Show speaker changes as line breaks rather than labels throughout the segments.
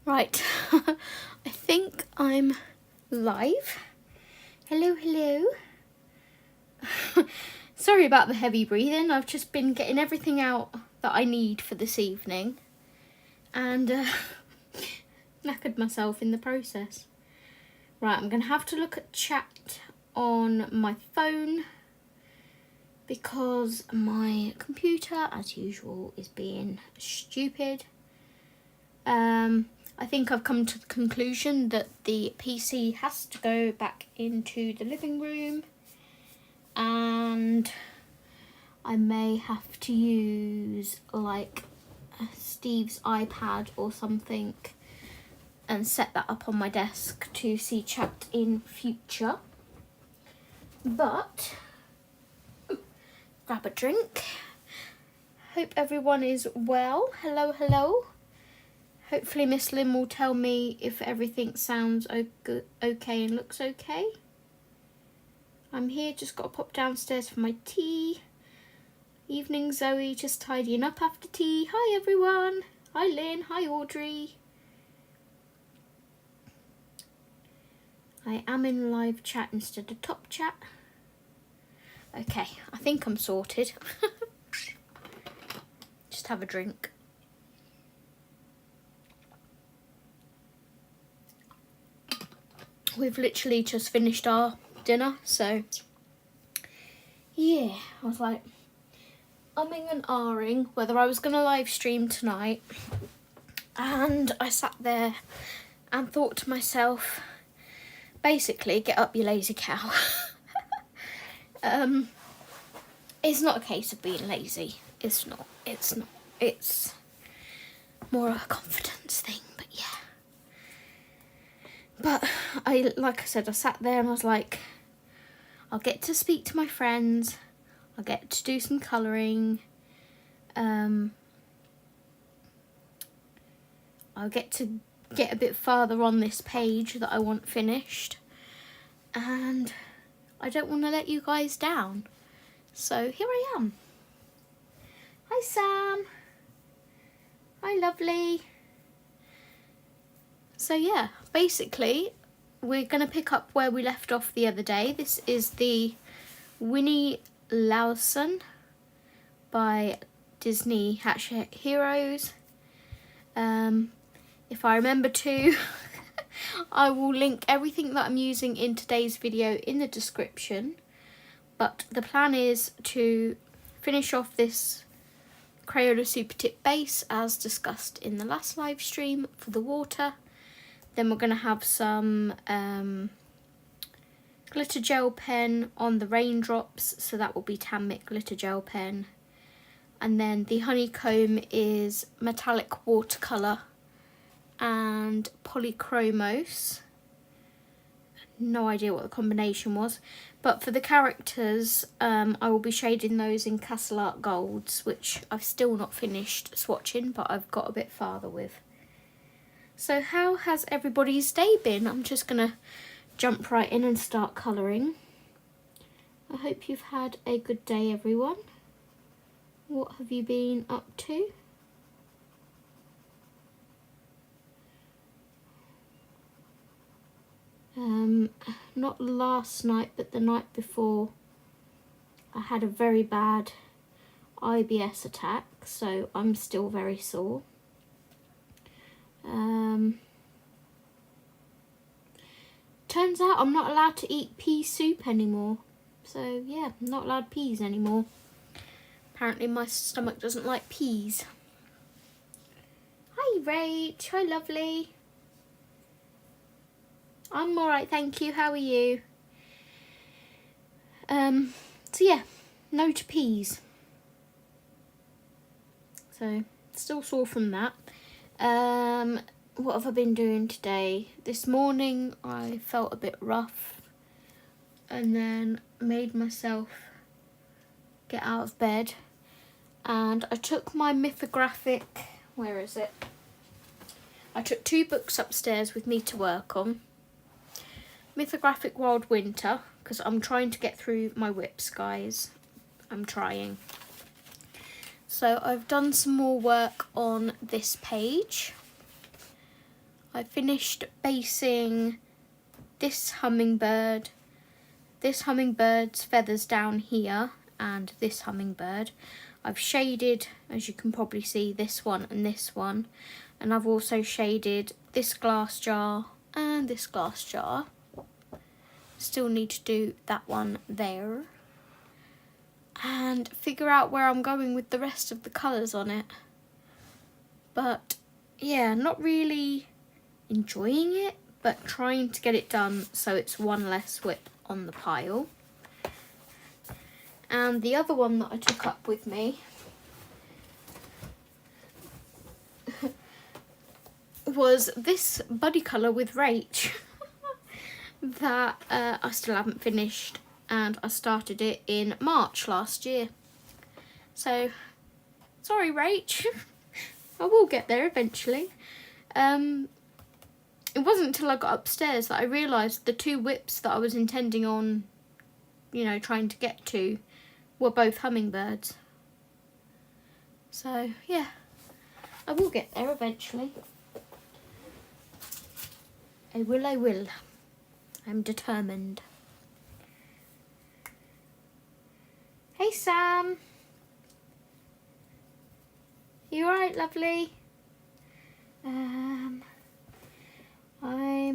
Right, I think I'm live. Hello, hello. Sorry about the heavy breathing. I've just been getting everything out that I need for this evening and knackered myself in the process. Right, I'm going to have to look at chat on my phone because my computer, as usual, is being stupid. I think I've come to the conclusion that the PC has to go back into the living room and I may have to use like Steve's iPad or something and set that up on my desk to see chat in future. But grab a drink. Hope everyone is well. Hello, hello. Hopefully Miss Lynn will tell me if everything sounds okay and looks okay. I'm here, just got to pop downstairs for my tea. Evening Zoe, just tidying up after tea. Hi everyone. Hi Lynn, hi Audrey. I am in live chat instead of top chat. Okay, I think I'm sorted. Just have a drink. We've literally just finished our dinner, so yeah, I was like umming and ahhing whether I was going to live stream tonight, and I sat there and thought to myself, basically, get up, you lazy cow. It's not a case of being lazy. It's not. It's more of a confidence thing, but yeah. But like I said, I sat there and I was like, I'll get to speak to my friends. I'll get to do some colouring. I'll get to get a bit farther on this page that I want finished. And I don't want to let you guys down. So here I am. Hi Sam. Hi lovely. So yeah, basically we're going to pick up where we left off the other day. This is the Winnie Lawson by Disney Hatchet Heroes. If I remember to, I will link everything that I'm using in today's video in the description. But the plan is to finish off this Crayola Super Tip base as discussed in the last live stream for the water. Then we're going to have some glitter gel pen on the raindrops, so that will be Tanmic glitter gel pen. And then the honeycomb is metallic watercolour and polychromos. No idea what the combination was. But for the characters, I will be shading those in Castle Art Golds, which I've still not finished swatching, but I've got a bit farther with. So how has everybody's day been? I'm just going to jump right in and start colouring. I hope you've had a good day, everyone. What have you been up to? Not last night, but the night before, I had a very bad IBS attack, so I'm still very sore. Turns out I'm not allowed to eat pea soup anymore. So yeah, I'm not allowed peas anymore. Apparently my stomach doesn't like peas. Hi Rach, hi lovely. I'm alright, thank you, how are you? So yeah, no to peas. So, still sore from that. What have I been doing today? This morning I felt a bit rough and then made myself get out of bed and I took my mythographic, where is it? I took 2 books upstairs with me to work on. Mythographic Wild Winter, because I'm trying to get through my whips, guys. I'm trying. So I've done some more work on this page. I finished basing this hummingbird's feathers down here and this hummingbird. I've shaded, as you can probably see, this one, and I've also shaded this glass jar and this glass jar. Still need to do that one there and figure out where I'm going with the rest of the colours on it. But yeah, not really enjoying it, but trying to get it done so it's one less whip on the pile. And the other one that I took up with me was this buddy colour with Rach that I still haven't finished, and I started it in March last year. So, sorry Rach, I will get there eventually. It wasn't until I got upstairs that I realised the two whips that I was intending on, you know, trying to get to were both hummingbirds. So, yeah, I will get there eventually. I will. I'm determined. Hey Sam. You alright, lovely? I'm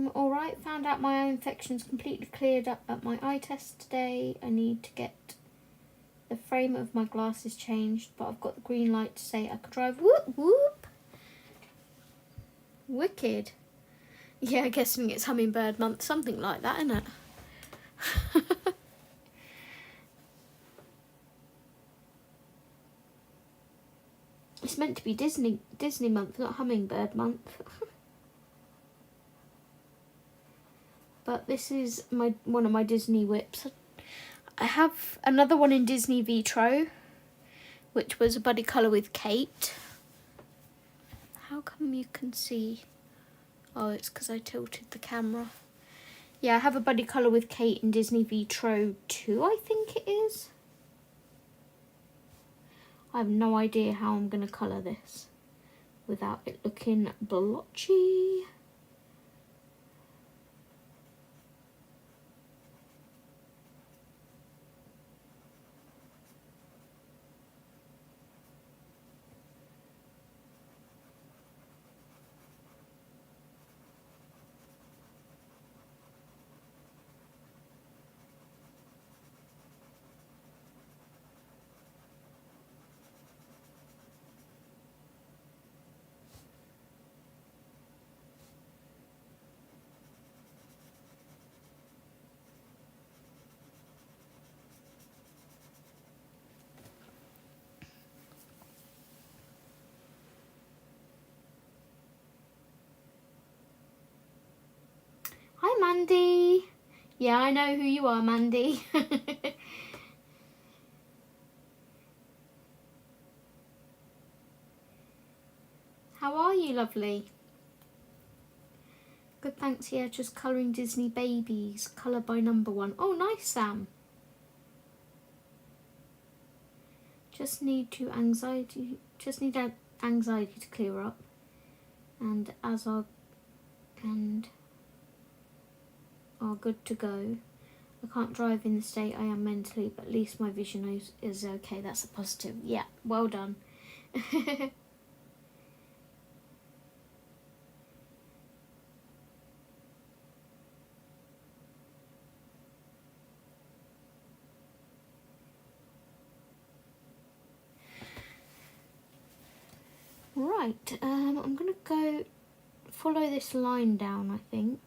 alright. Found out my eye infection's completely cleared up at my eye test today. I need to get the frame of my glasses changed, but I've got the green light to say I could drive. Whoop whoop. Wicked. Yeah, I'm guessing it's hummingbird month, something like that, isn't it? It's meant to be Disney month, not hummingbird month. But this is one of my Disney whips. I have another one in Disney Vitro, which was a buddy colour with Kate. How come you can see? Oh, it's because I tilted the camera. Yeah, I have a buddy colour with Kate in Disney Vitro 2, I think it is. I have no idea how I'm going to colour this without it looking blotchy. Hi Mandy. Yeah, I know who you are, Mandy. How are you, lovely? Good, thanks. Yeah, just colouring Disney babies. Colour by number 1. Oh, nice, Sam. Just need anxiety to clear up. And are good to go. I can't drive in the state I am mentally, but at least my vision is okay. That's a positive. Yeah, well done. Right, I'm going to go follow this line down, I think.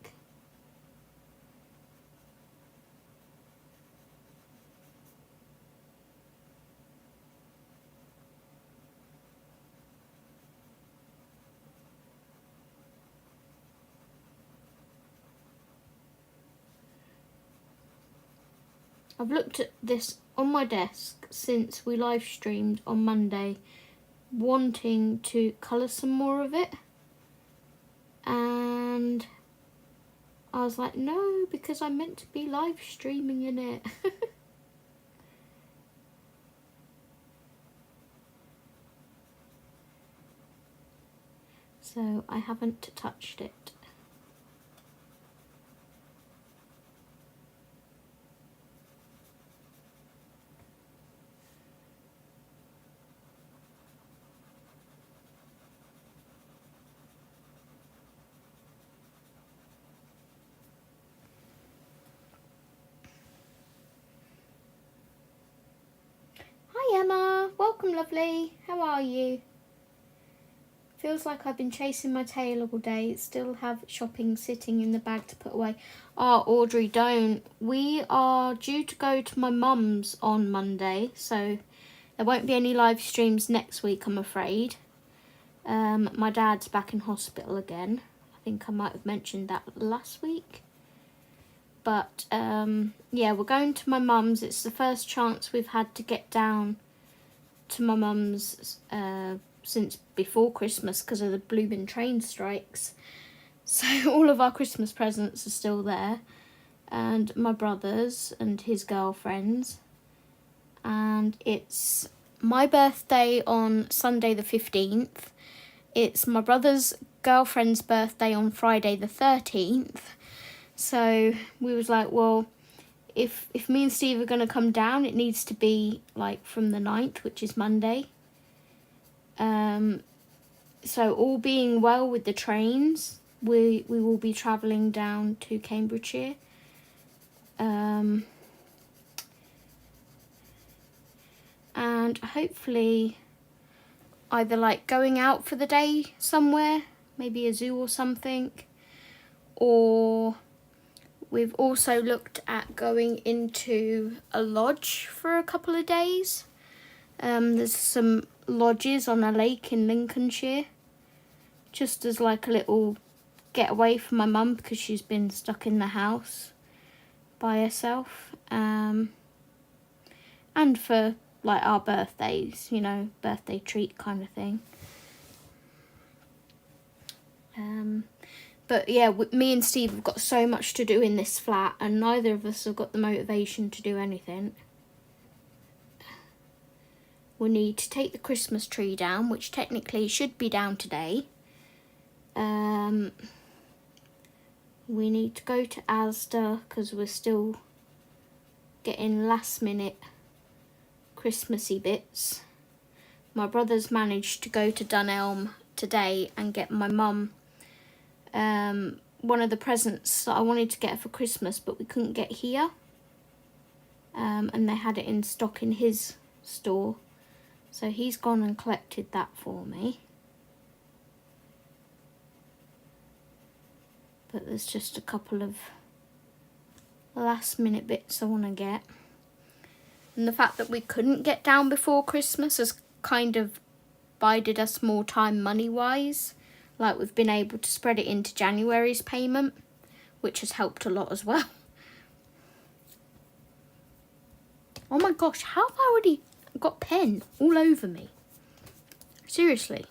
I've looked at this on my desk since we live streamed on Monday, wanting to colour some more of it, and I was like, no, because I'm meant to be live streaming in it. So I haven't touched it. welcome lovely. How are you? Feels like I've been chasing my tail all day. Still have shopping sitting in the bag to put away. Oh, Audrey, don't. We are due to go to my mum's on Monday, so there won't be any live streams next week, I'm afraid. My dad's back in hospital again. I think I might have mentioned that last week. But yeah, we're going to my mum's. It's the first chance we've had to get down to my mum's since before Christmas because of the blooming train strikes. So all of our Christmas presents are still there, and my brother's and his girlfriend's. And it's my birthday on Sunday the 15th. It's my brother's girlfriend's birthday on Friday the 13th. So we was like, well, if me and Steve are going to come down, it needs to be like from the 9th, which is Monday. So all being well with the trains, we will be travelling down to Cambridgeshire. And hopefully either like going out for the day somewhere, maybe a zoo or something, or we've also looked at going into a lodge for a couple of days. There's some lodges on a lake in Lincolnshire, just as like a little getaway for my mum because she's been stuck in the house by herself. And for like our birthdays, you know, birthday treat kind of thing. But yeah, me and Steve have got so much to do in this flat, and neither of us have got the motivation to do anything. We need to take the Christmas tree down, which technically should be down today. We need to go to Asda because we're still getting last minute Christmassy bits. My brother's managed to go to Dunelm today and get my mum one of the presents that I wanted to get her for Christmas, but we couldn't get here. And they had it in stock in his store. So he's gone and collected that for me. But there's just a couple of last minute bits I want to get. And the fact that we couldn't get down before Christmas has kind of bided us more time money-wise. Like we've been able to spread it into January's payment, which has helped a lot as well. Oh my gosh, how have I already got pen all over me? Seriously.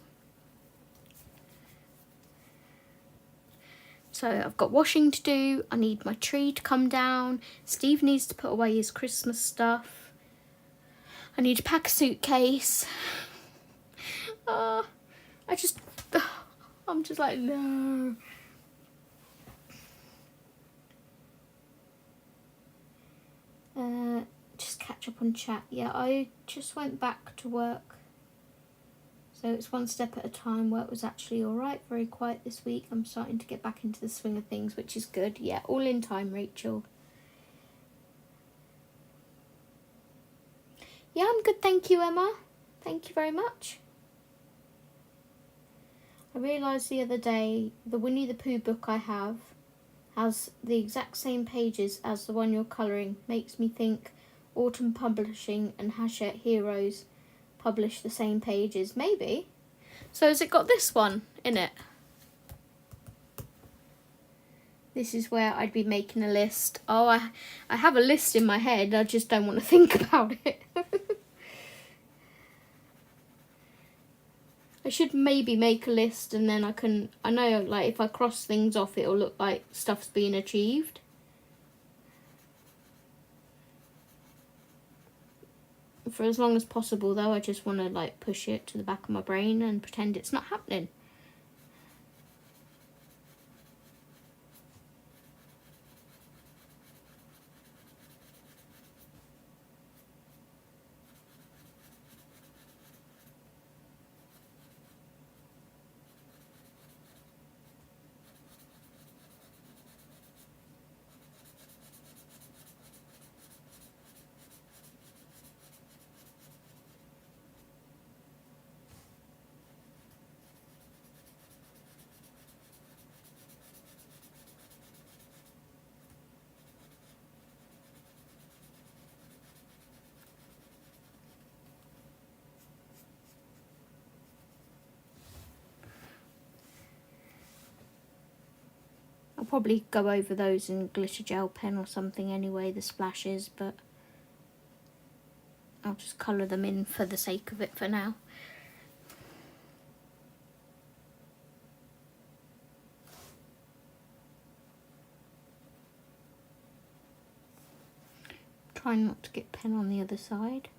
So I've got washing to do. I need my tree to come down. Steve needs to put away his Christmas stuff. I need to pack a suitcase. I'm just like, no. Just catch up on chat. Yeah, I just went back to work. So it's one step at a time. Work was actually alright, very quiet this week. I'm starting to get back into the swing of things, which is good. Yeah, all in time, Rachel. Yeah, I'm good, thank you, Emma. Thank you very much. I realised the other day the Winnie the Pooh book I have has the exact same pages as the one you're colouring. Makes me think Autumn Publishing and Hachette Heroes publish the same pages. Maybe. So has it got this one in it? This is where I'd be making a list. Oh, I have a list in my head. I just don't want to think about it. I should maybe make a list and then I know like if I cross things off it'll look like stuff's being achieved. For as long as possible though, I just want to like push it to the back of my brain and pretend it's not happening. I'll probably go over those in glitter gel pen or something anyway, the splashes, but I'll just colour them in for the sake of it for now. Trying not to get pen on the other side.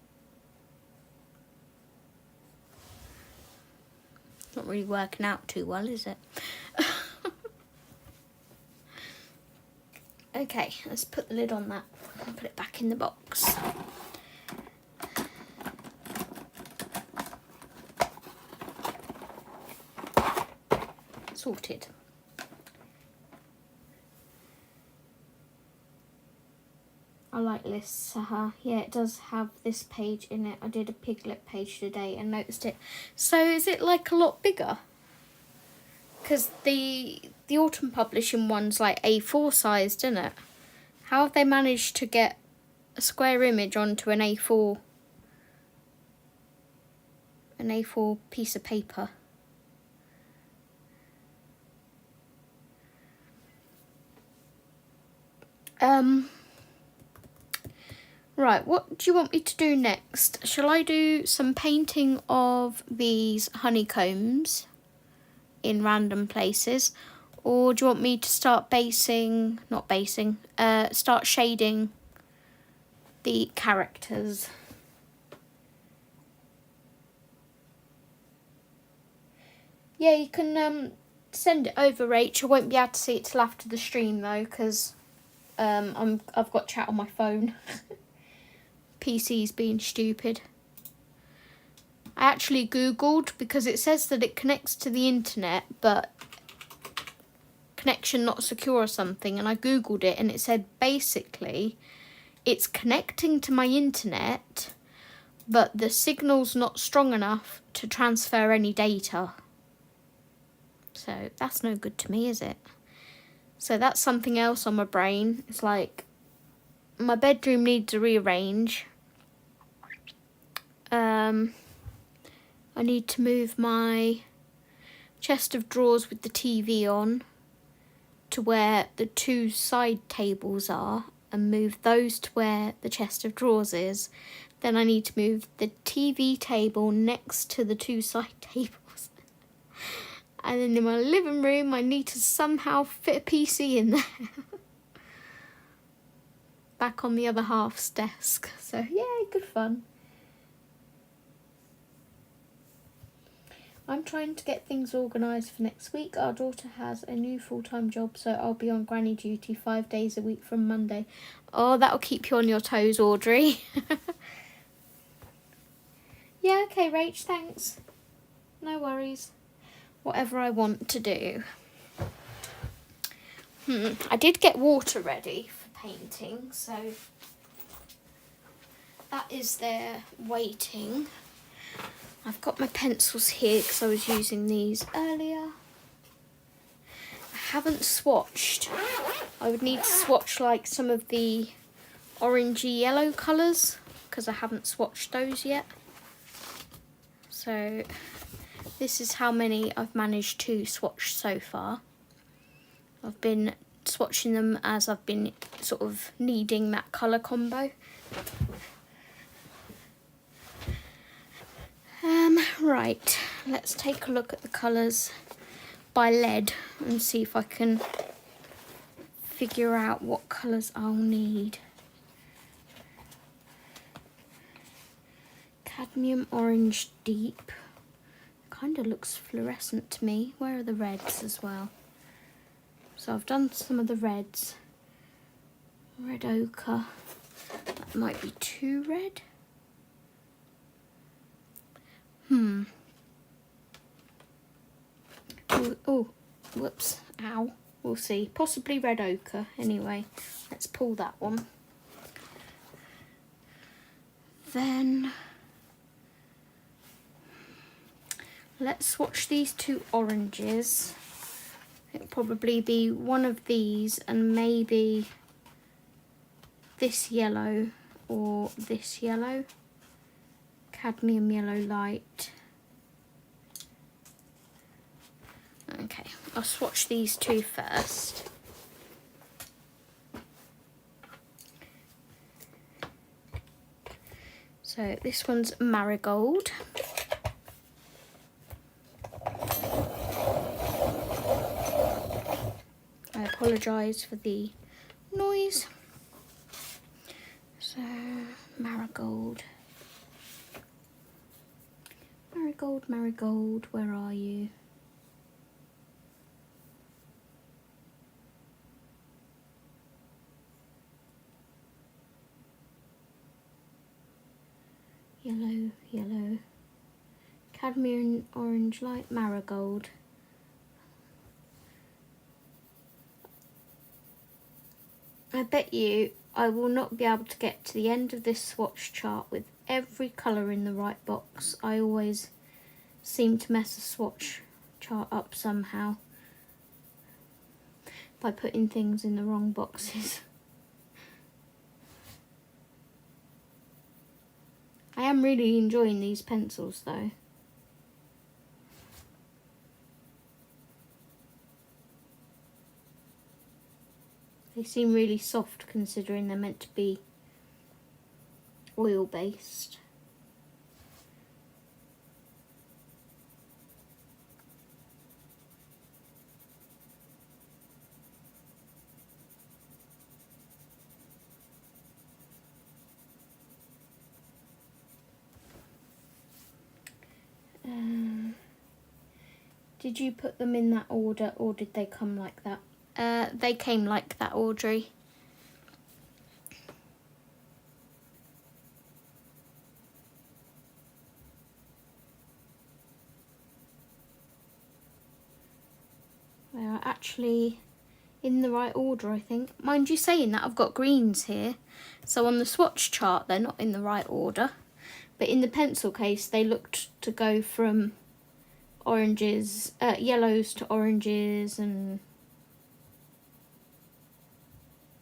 Not really working out too well, is it? Okay, let's put the lid on that and put it back in the box. Sorted. I like lists, yeah, it does have this page in it. I did a Piglet page today and noticed it. So is it like a lot bigger? Because the Autumn Publishing one's like A4 sized, isn't it? How have they managed to get a square image onto an A4 piece of paper? Right, what do you want me to do next? Shall I do some painting of these honeycombs in random places? Or do you want me to start start shading the characters? Yeah, you can send it over, Rach. I won't be able to see it till after the stream though, because I've got chat on my phone. PC's being stupid. I actually googled because it says that it connects to the internet, but connection not secure or something, and I googled it and it said basically it's connecting to my internet, but the signal's not strong enough to transfer any data. So that's no good to me, is it? So that's something else on my brain. It's like my bedroom needs a rearrange. I need to move my chest of drawers with the TV on to where the two side tables are and move those to where the chest of drawers is. Then I need to move the TV table next to the two side tables. And then in my living room, I need to somehow fit a PC in there. Back on the other half's desk. So yeah, good fun. I'm trying to get things organised for next week. Our daughter has a new full-time job, so I'll be on granny duty 5 days a week from Monday. Oh, that'll keep you on your toes, Audrey. Yeah, okay, Rach, thanks. No worries. Whatever I want to do. I did get water ready for painting, so that is there waiting. I've got my pencils here because I was using these earlier. I haven't swatched. I would need to swatch like some of the orangey yellow colours because I haven't swatched those yet. So this is how many I've managed to swatch so far. I've been swatching them as I've been sort of needing that colour combo. Right, let's take a look at the colours by lead and see if I can figure out what colours I'll need. Cadmium orange deep. Kind of looks fluorescent to me. Where are the reds as well? So I've done some of the reds. Red ochre. That might be too red. Oh, whoops, ow. We'll see. Possibly red ochre. Anyway, let's pull that one. Then let's swatch these two oranges. It'll probably be one of these and maybe this yellow or this yellow. Cadmium yellow light. Okay, I'll swatch these two first. So this one's Marigold. I apologise for the noise. So, Marigold. Marigold, Marigold, where are you? Yellow, yellow. Cadmium orange light marigold. I bet you I will not be able to get to the end of this swatch chart with every colour in the right box. I always seem to mess a swatch chart up somehow by putting things in the wrong boxes. I am really enjoying these pencils though. They seem really soft considering they're meant to be oil based. Did you put them in that order or did they come like that? They came like that, Audrey. They are actually in the right order, I think. Mind you saying that, I've got greens here. So on the swatch chart, they're not in the right order. But in the pencil case, they looked to go from oranges, yellows to oranges and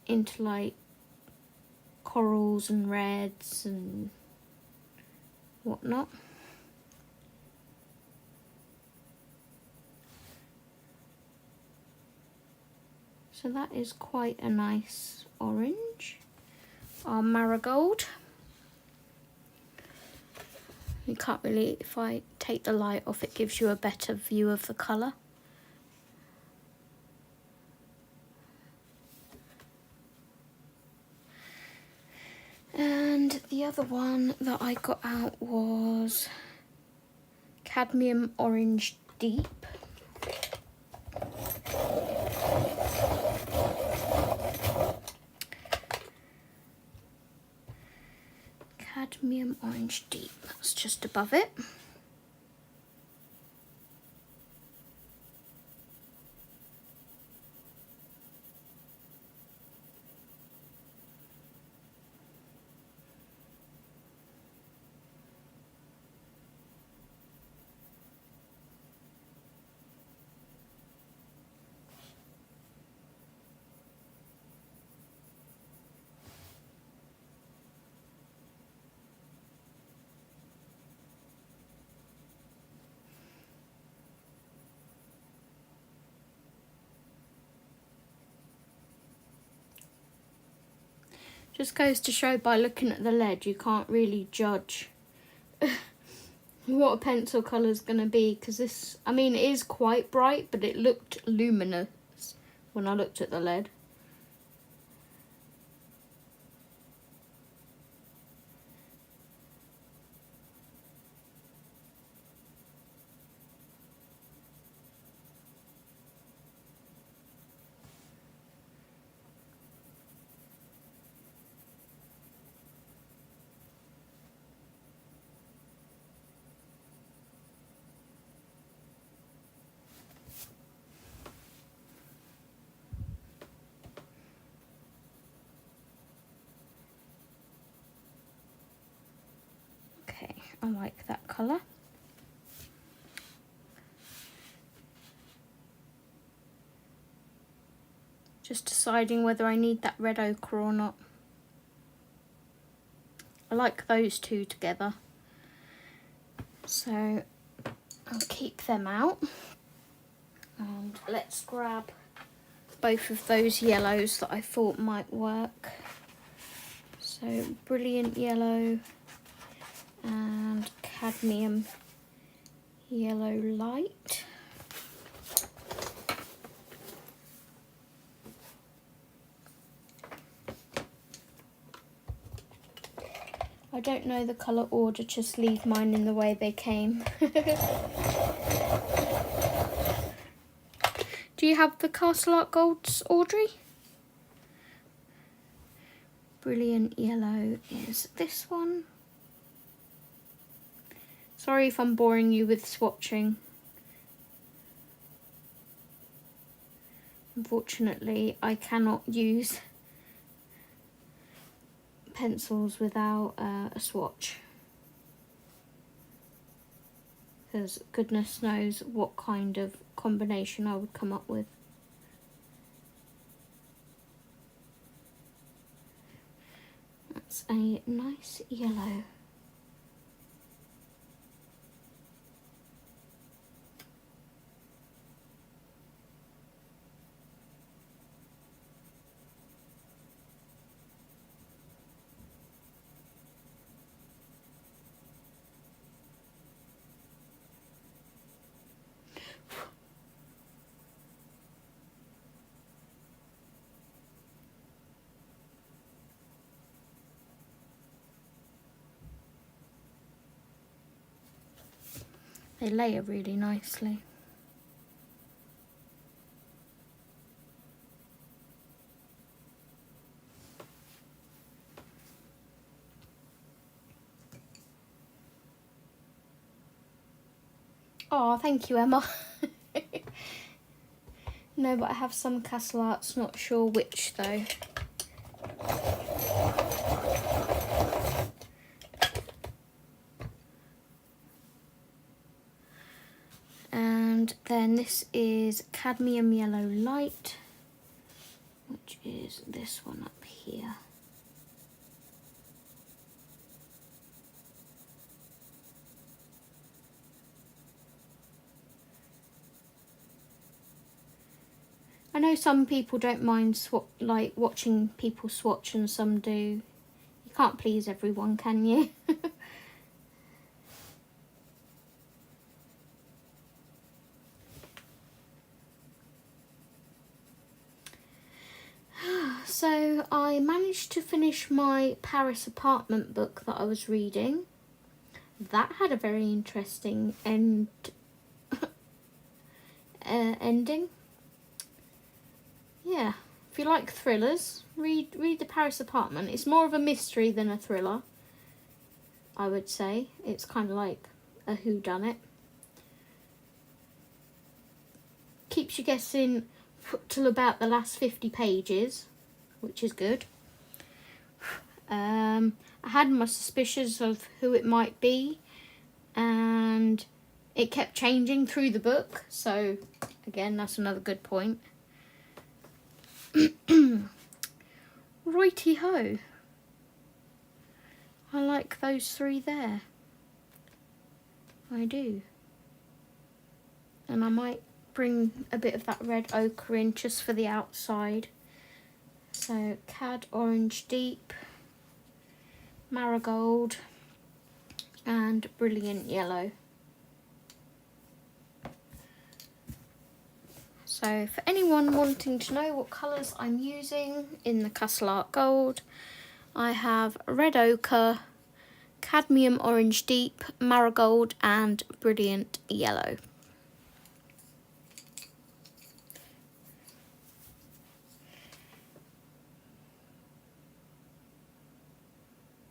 into like corals and reds and whatnot. So that is quite a nice orange. Our marigold. You can't really, if I take the light off, it gives you a better view of the colour. And the other one that I got out was Cadmium Orange Deep. Cadmium Orange Deep, that's just above it. Just goes to show by looking at the lead you can't really judge what a pencil colour is going to be, because this, I mean, it is quite bright, but it looked luminous when I looked at the lead. I like that colour. Just deciding whether I need that red ochre or not. I like those two together, so I'll keep them out. And let's grab both of those yellows that I thought might work. So Brilliant Yellow and cadmium yellow light. I don't know the colour order, just leave mine in the way they came. Do you have the Castle Art Golds, Audrey? Brilliant Yellow is this one. Sorry if I'm boring you with swatching. Unfortunately, I cannot use pencils without a swatch, because goodness knows what kind of combination I would come up with. That's a nice yellow. They layer really nicely. Oh, thank you, Emma. No, but I have some Castle Arts, not sure which though. And then this is Cadmium Yellow Light, which is this one up here. I know some people don't mind like watching people swatch, and some do. You can't please everyone, can you? So I managed to finish my Paris apartment book that I was reading. That had a very interesting ending. Yeah, if you like thrillers, read the Paris Apartment. It's more of a mystery than a thriller, I would say. It's kind of like a whodunit. Keeps you guessing till about the last 50 pages, which is good. I had my suspicions of who it might be, and it kept changing through the book, so again, that's another good point. Righty ho. I like those three there. I do. And I might bring a bit of that red ochre in just for the outside. So Cad Orange Deep, Marigold, and Brilliant Yellow. So for anyone wanting to know what colours I'm using in the Castle Art Gold, I have Red Ochre, Cadmium Orange Deep, Marigold and Brilliant Yellow.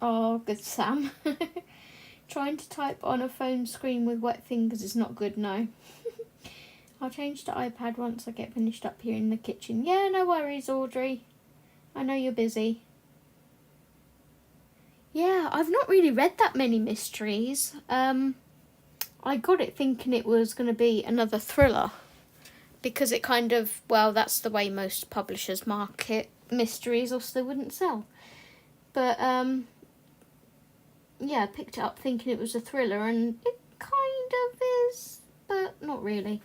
Oh, good Sam. Trying to type on a phone screen with wet fingers is not good, no. I'll change to iPad once I get finished up here in the kitchen. Yeah, no worries, Audrey. I know you're busy. Yeah, I've not really read that many mysteries. I got it thinking it was going to be another thriller, because it kind of, well, that's the way most publishers market mysteries, or they wouldn't sell. But, yeah, I picked it up thinking it was a thriller, and it kind of is, but not really.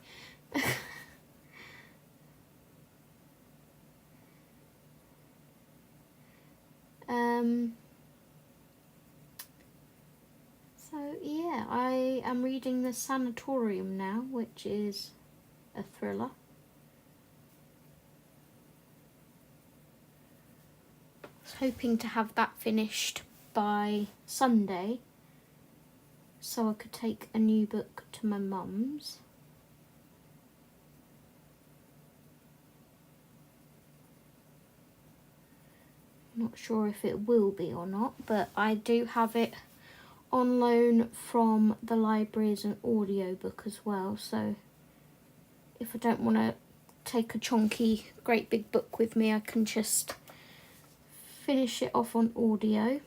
yeah, I am reading The Sanatorium now, which is a thriller. I was hoping to have that finished by Sunday so I could take a new book to my mum's. Not sure if it will be or not, but I do have it on loan from the library as an audiobook as well, so if I don't want to take a chunky great big book with me, I can just finish it off on audio.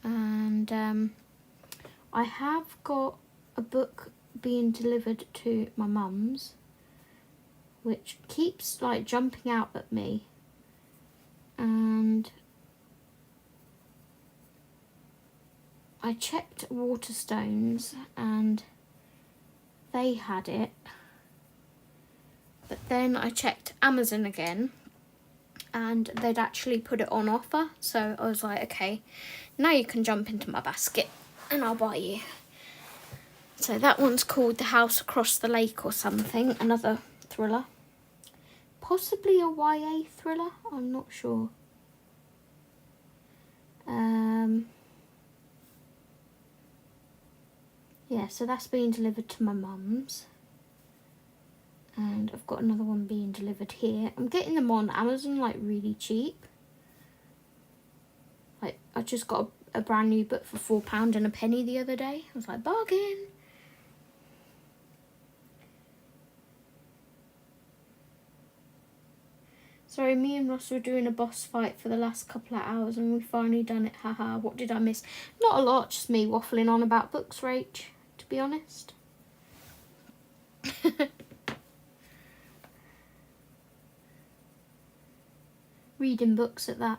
And I have got a book being delivered to my mum's which keeps like jumping out at me, and I checked Waterstones and they had it, but then I checked Amazon again and they'd actually put it on offer, so I was like, okay, now you can jump into my basket and I'll buy you. So that one's called The House Across the Lake or something, another thriller. Possibly a YA thriller, I'm not sure. Yeah, so that's being delivered to my mum's. And I've got another one being delivered here. I'm getting them on Amazon like really cheap. Like I just got a brand new book for £4 and a penny the other day. I was like, bargain. Sorry, me and Ross were doing a boss fight for the last couple of hours and we've finally done it, haha. What did I miss? Not a lot, just me waffling on about books, Rach, to be honest. Reading books at that.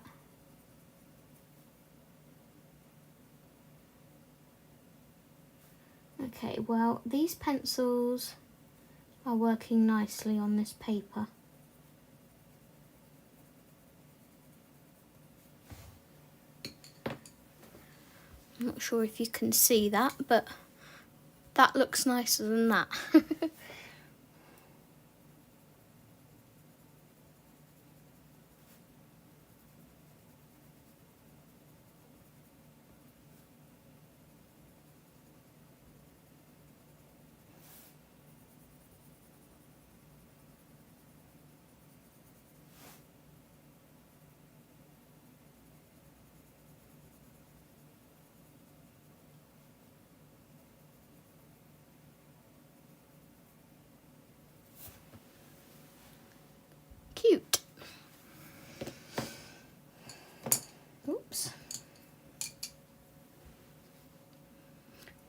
Okay, well, these pencils are working nicely on this paper. I'm not sure if you can see that, but that looks nicer than that. Cute. Oops.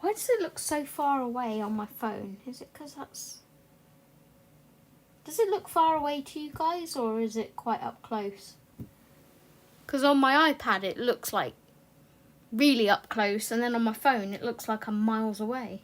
Why does it look so far away on my phone? Is it because that's... Does it look far away to you guys, or is it quite up close? Because on my iPad it looks like really up close, and then on my phone it looks like I'm miles away.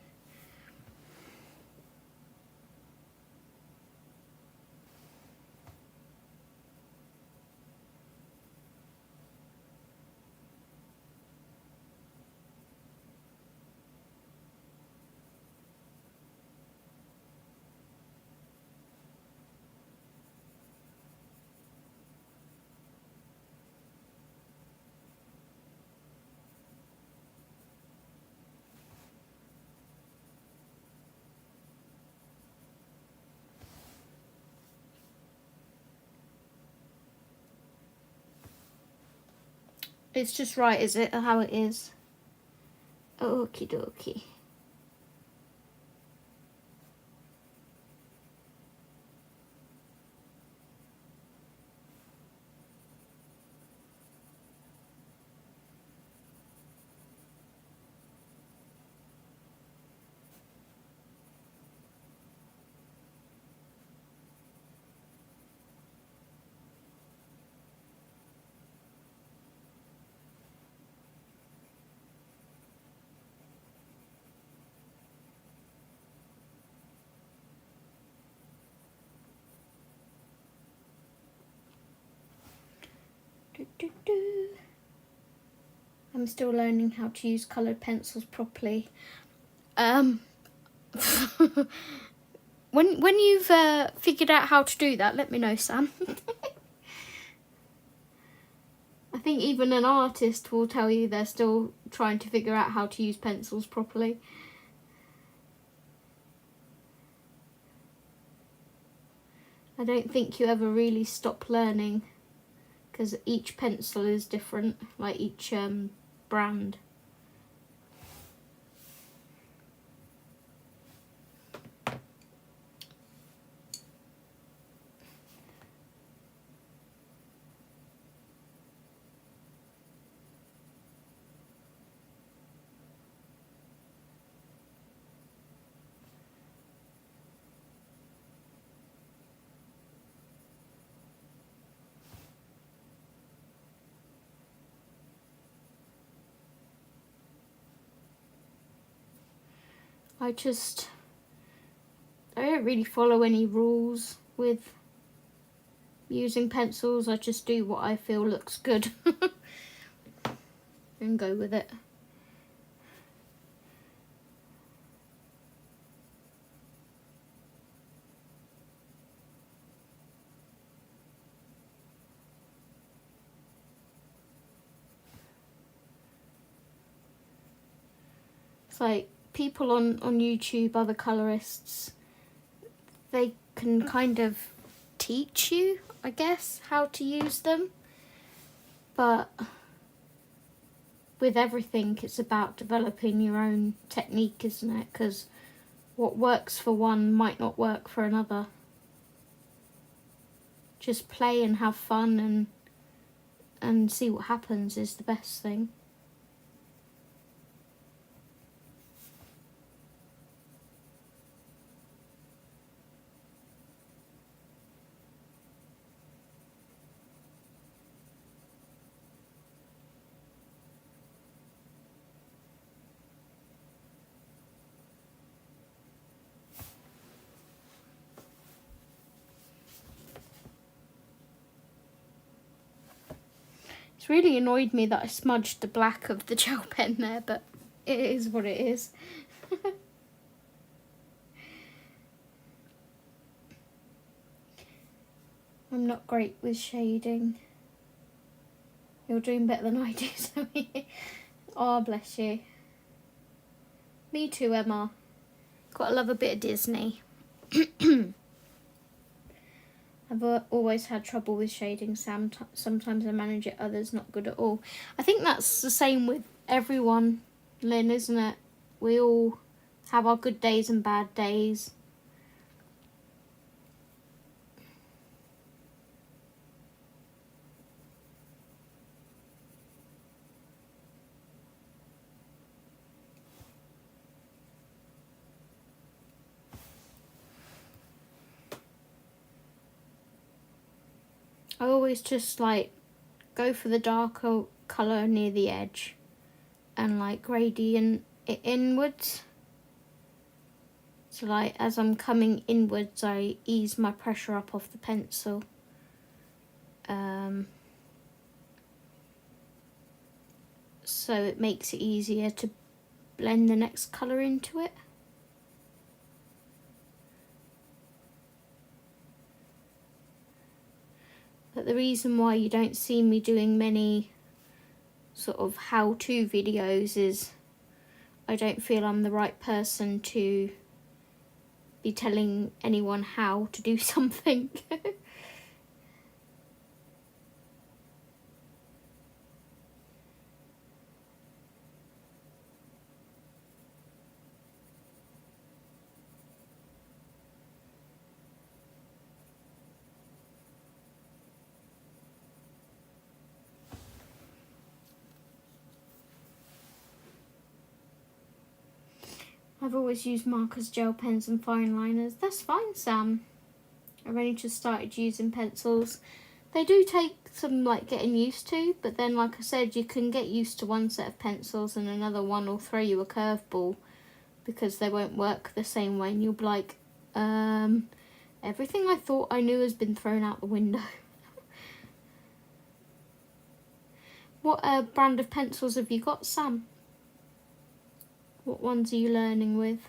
It's just right, is it, how it is? Okie dokie. I'm still learning how to use coloured pencils properly. When you've figured out how to do that, let me know, Sam. I think even an artist will tell you they're still trying to figure out how to use pencils properly. I don't think you ever really stop learning, because each pencil is different, like each brand. I don't really follow any rules with using pencils. I just do what I feel looks good and go with it. It's like people on YouTube, other colourists, they can kind of teach you, I guess, how to use them. But with everything, it's about developing your own technique, isn't it? Because what works for one might not work for another. Just play and have fun and see what happens is the best thing. It's really annoyed me that I smudged the black of the gel pen there, but it is what it is. I'm not great with shading. You're doing better than I do, Sammy. Oh, bless you. Me too, Emma. Gotta love a bit of Disney. I've always had trouble with shading, Sam. Sometimes I manage it, others not good at all. I think that's the same with everyone, Lynn, isn't it? We all have our good days and bad days. I always just like go for the darker colour near the edge and like gradient it inwards. So like as I'm coming inwards, I ease my pressure up off the pencil. So it makes it easier to blend the next colour into it. But the reason why you don't see me doing many sort of how-to videos is I don't feel I'm the right person to be telling anyone how to do something. I've always used markers, gel pens and fine liners. That's fine, Sam. I've only just started using pencils. They do take some like getting used to, but then like I said, you can get used to one set of pencils and another one will throw you a curveball because they won't work the same way and you'll be like, everything I thought I knew has been thrown out the window. What brand of pencils have you got, Sam? What ones are you learning with?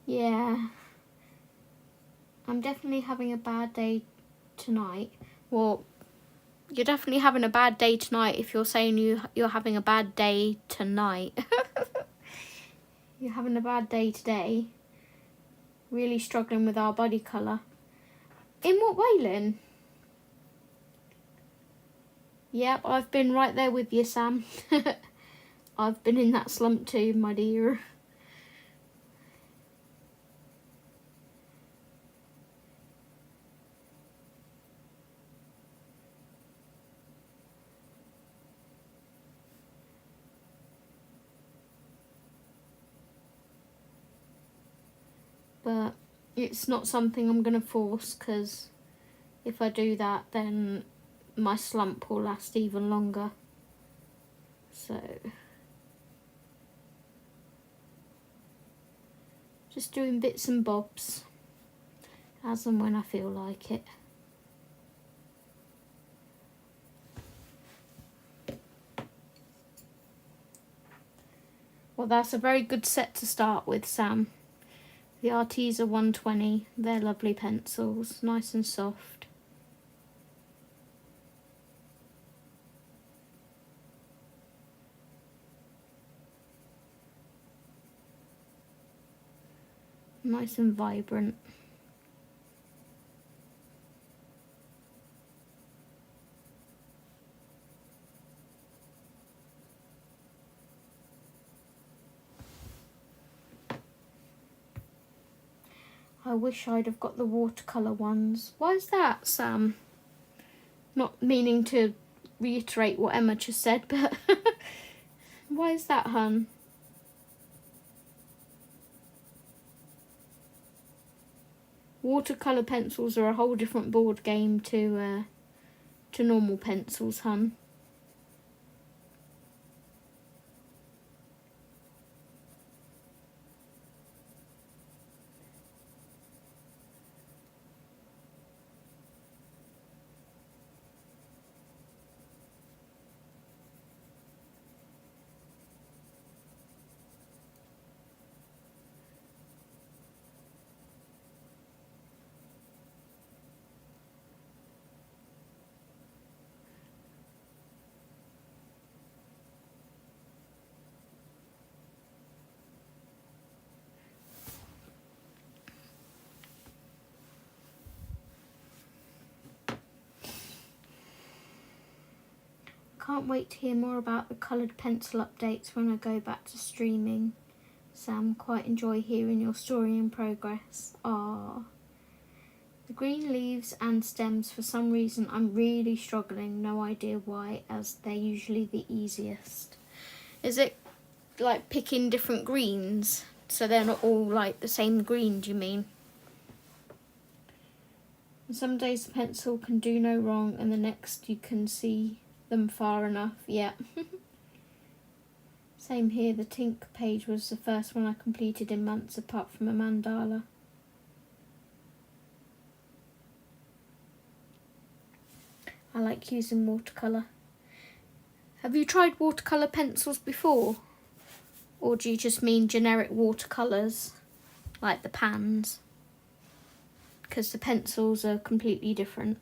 Yeah, I'm definitely having a bad day tonight. Well, you're definitely having a bad day tonight if you're saying you're having a bad day tonight. You're having a bad day today. Really struggling with our body colour. In what way, Lynn? Yep, I've been right there with you, Sam. I've been in that slump too, my dear. But it's not something I'm going to force, because if I do that, then my slump will last even longer. So, just doing bits and bobs as and when I feel like it. Well, that's a very good set to start with, Sam. The Arteza 120, they're lovely pencils, nice and soft. Nice and vibrant. I wish I'd have got the watercolour ones. Why is that, Sam? Not meaning to reiterate what Emma just said, but why is that, hun? Watercolour pencils are a whole different board game to normal pencils, hun. Can't wait to hear more about the coloured pencil updates when I go back to streaming. Sam, quite enjoy hearing your story in progress. Ah, the green leaves and stems, for some reason I'm really struggling, no idea why, as they're usually the easiest. Is it like picking different greens so they're not all like the same green, do you mean? And some days the pencil can do no wrong and the next you can see them far enough. Yeah. Same here, the Tink page was the first one I completed in months apart from a mandala. I like using watercolour. Have you tried watercolour pencils before? Or do you just mean generic watercolours, like the pans? Because the pencils are completely different.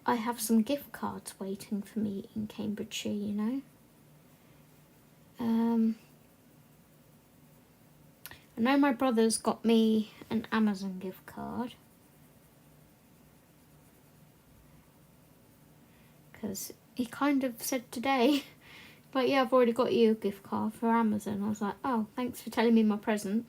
I have some gift cards waiting for me in Cambridgeshire, you know. I know my brother's got me an Amazon gift card. Because he kind of said today, But yeah, I've already got you a gift card for Amazon. I was like, oh, thanks for telling me my present.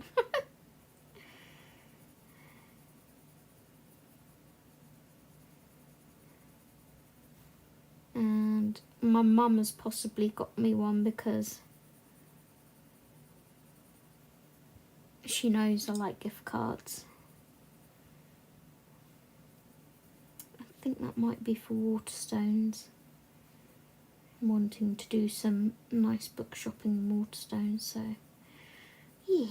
And my mum has possibly got me one because she knows I like gift cards. I think that might be for Waterstones. I'm wanting to do some nice book shopping in Waterstones, so yeah.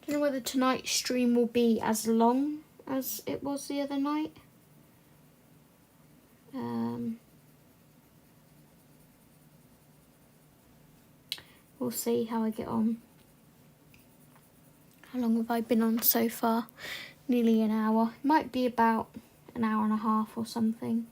I don't know whether tonight's stream will be as long as it was the other night. We'll see how I get on. How long have I been on so far? Nearly an hour. Might be about an hour and a half or something.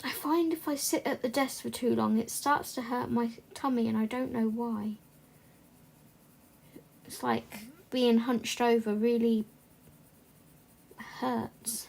I find if I sit at the desk for too long, it starts to hurt my tummy and I don't know why. It's like being hunched over really hurts.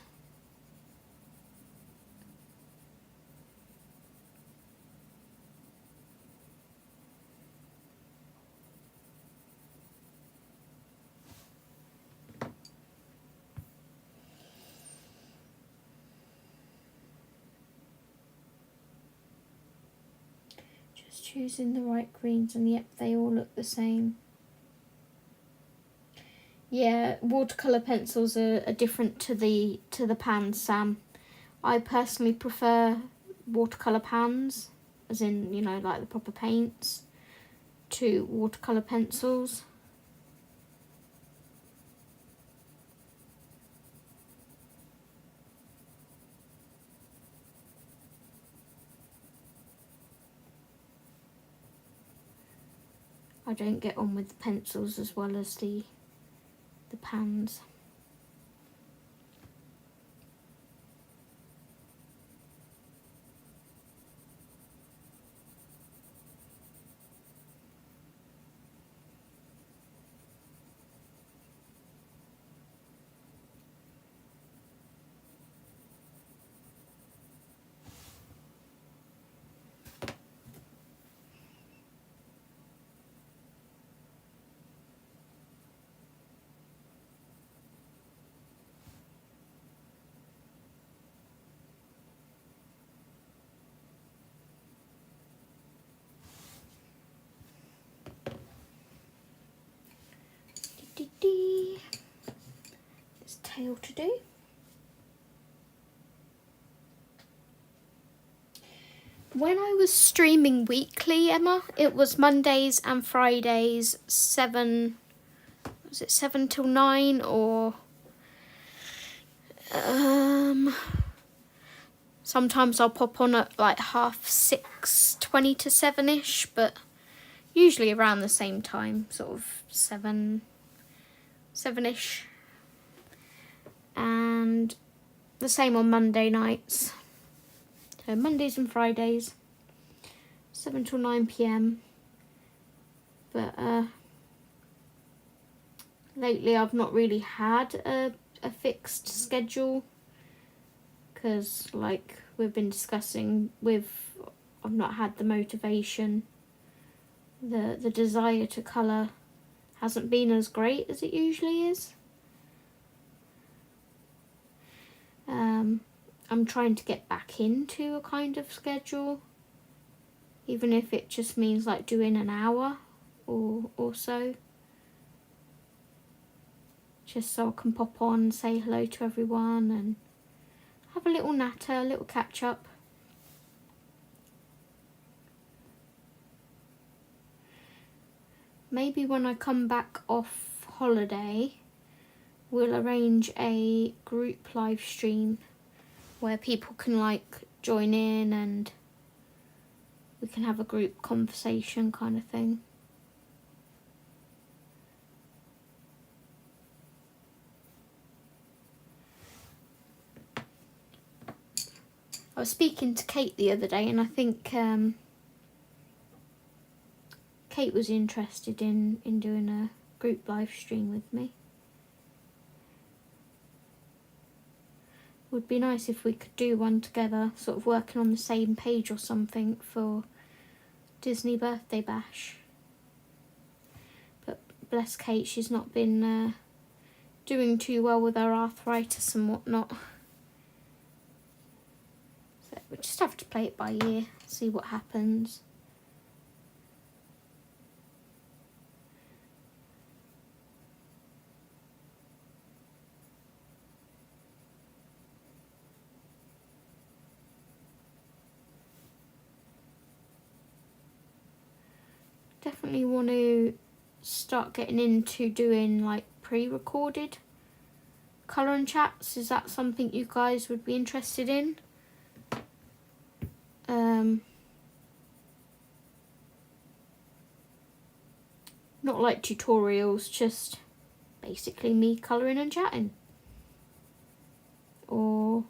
Just choosing the right greens, and yep, they all look the same. Yeah, watercolour pencils are different to the pans, Sam. I personally prefer watercolour pans, as in, you know, like the proper paints, to watercolour pencils. I don't get on with the pencils as well as the pans. There's tail to do. When I was streaming weekly, Emma, it was Mondays and Fridays, 7 till 9, or sometimes I'll pop on at like 6:30, 20 to 7ish, but usually around the same time, sort of 7ish. And the same on Monday nights. So Mondays and Fridays, 7 till 9 p.m. But lately I've not really had a fixed schedule, because like we've been discussing, I've not had the motivation. The desire to colour hasn't been as great as it usually is. I'm trying to get back into a kind of schedule, even if it just means like doing an hour or so, just so I can pop on, say hello to everyone and have a little natter, a little catch up. maybe when I come back off holiday, we'll arrange a group live stream where people can like join in and we can have a group conversation kind of thing. I was speaking to Kate the other day, and I think Kate was interested in doing a group live stream with me. Would be nice if we could do one together, sort of working on the same page or something for Disney Birthday Bash. But bless Kate, she's not been doing too well with her arthritis and whatnot. So we'll just have to play it by ear, see what happens. Definitely want to start getting into doing like pre-recorded colouring chats. Is that something you guys would be interested in? Not like tutorials, just basically me colouring and chatting. Or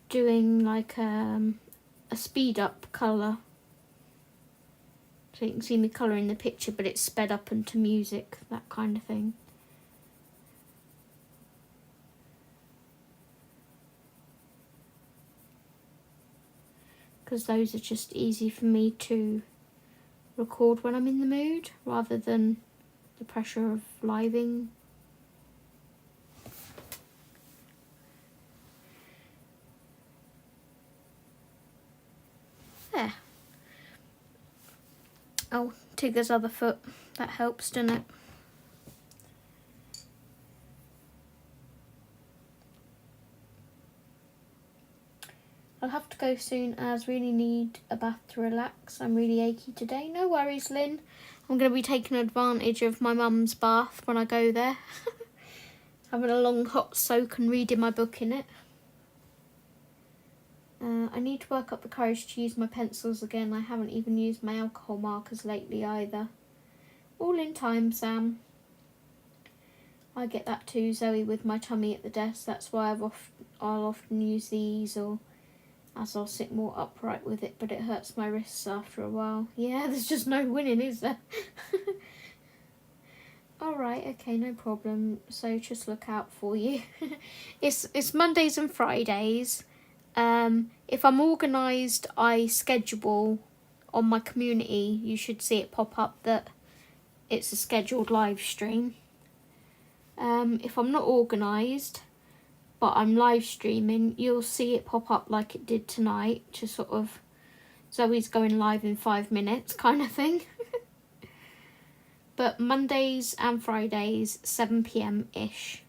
doing like a speed up colour. So you can see me colouring the picture, but it's sped up into music, that kind of thing. Because those are just easy for me to record when I'm in the mood, rather than the pressure of living. There. Oh, Tigger's other foot. That helps, doesn't it? I'll have to go soon as really need a bath to relax. I'm really achy today. No worries, Lynn. I'm going to be taking advantage of my mum's bath when I go there. Having a long hot soak and reading my book in it. I need to work up the courage to use my pencils again. I haven't even used my alcohol markers lately either. All in time, Sam. I get that too, Zoe, with my tummy at the desk. That's why I'll often use these, or as I'll sit more upright with it, but it hurts my wrists after a while. Yeah, there's just no winning, is there? Alright, okay, no problem. So just look out for you. It's Mondays and Fridays. If I'm organised, I schedule on my community. You should see it pop up that it's a scheduled live stream. If I'm not organised, but I'm live streaming, you'll see it pop up like it did tonight, just sort of Zoe's going live in 5 minutes kind of thing. But Mondays and Fridays, 7 PM-ish.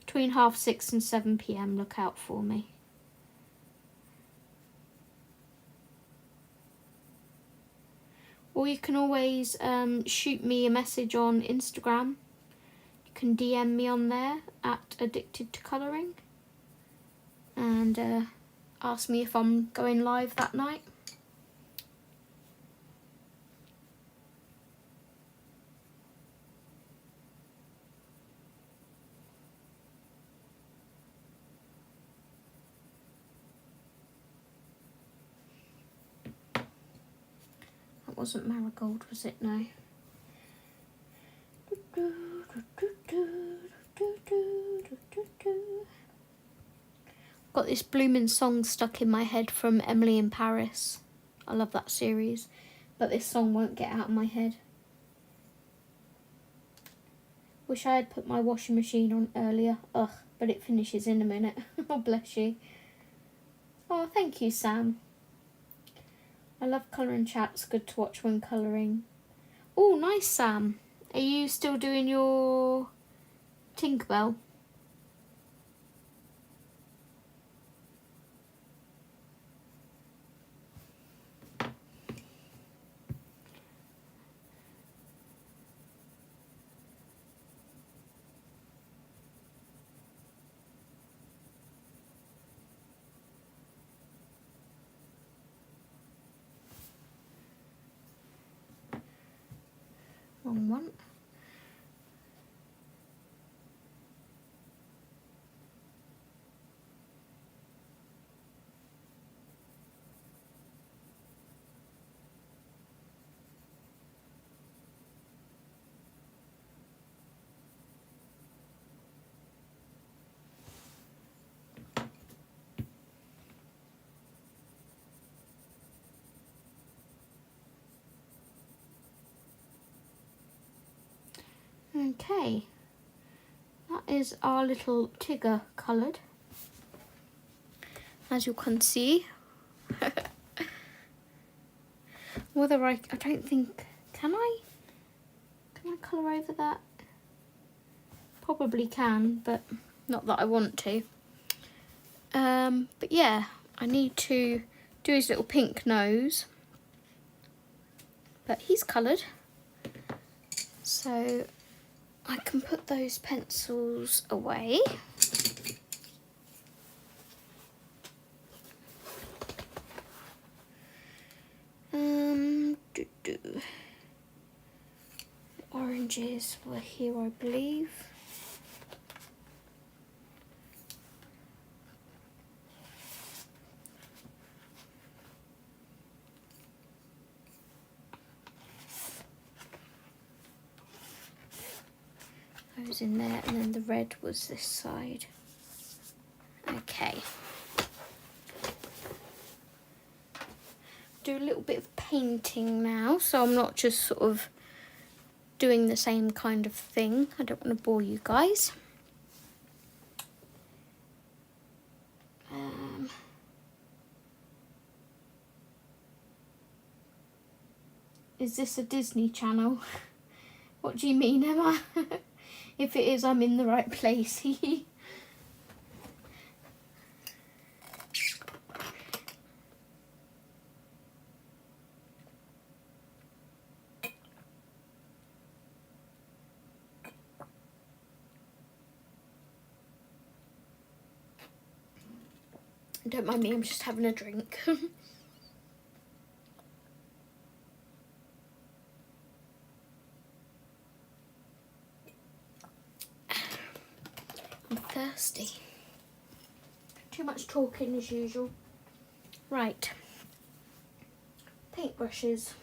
Between 6:30 and 7 PM, look out for me. Or you can always shoot me a message on Instagram. You can DM me on there at Addicted to Colouring and ask me if I'm going live that night. That wasn't Marigold, was it? No. Got this blooming song stuck in my head from Emily in Paris. I love that series, but this song won't get out of my head. Wish I had put my washing machine on earlier. Ugh, but it finishes in a minute. Oh, bless you. Oh, thank you, Sam. I love colouring chats. Good to watch when colouring. Oh, nice, Sam. Are you still doing your Tinkerbell? Wrong one. Okay, that is our little Tigger coloured, as you can see. Whether I don't think, can I colour over that? Probably can, but not that I want to. But yeah, I need to do his little pink nose, but he's coloured, so I can put those pencils away. The oranges were here, I believe. Those in there, and then the red was this side. Okay. Do a little bit of painting now, so I'm not just sort of doing the same kind of thing. I don't want to bore you guys. Is this a Disney Channel? What do you mean, Emma? If it is, I'm in the right place. Don't mind me, I'm just having a drink. I'm thirsty. Too much talking as usual. Right. Paintbrushes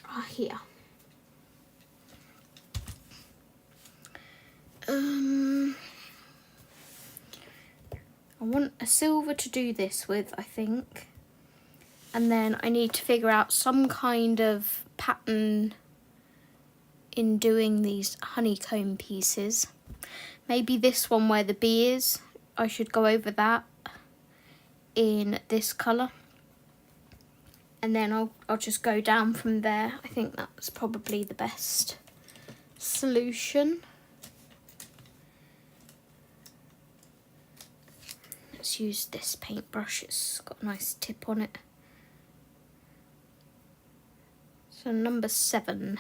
are here. I want a silver to do this with, I think. And then I need to figure out some kind of pattern in doing these honeycomb pieces. Maybe this one where the bee is, I should go over that in this colour. And then I'll just go down from there. I think that's probably the best solution. Let's use this paintbrush, it's got a nice tip on it. So number 7.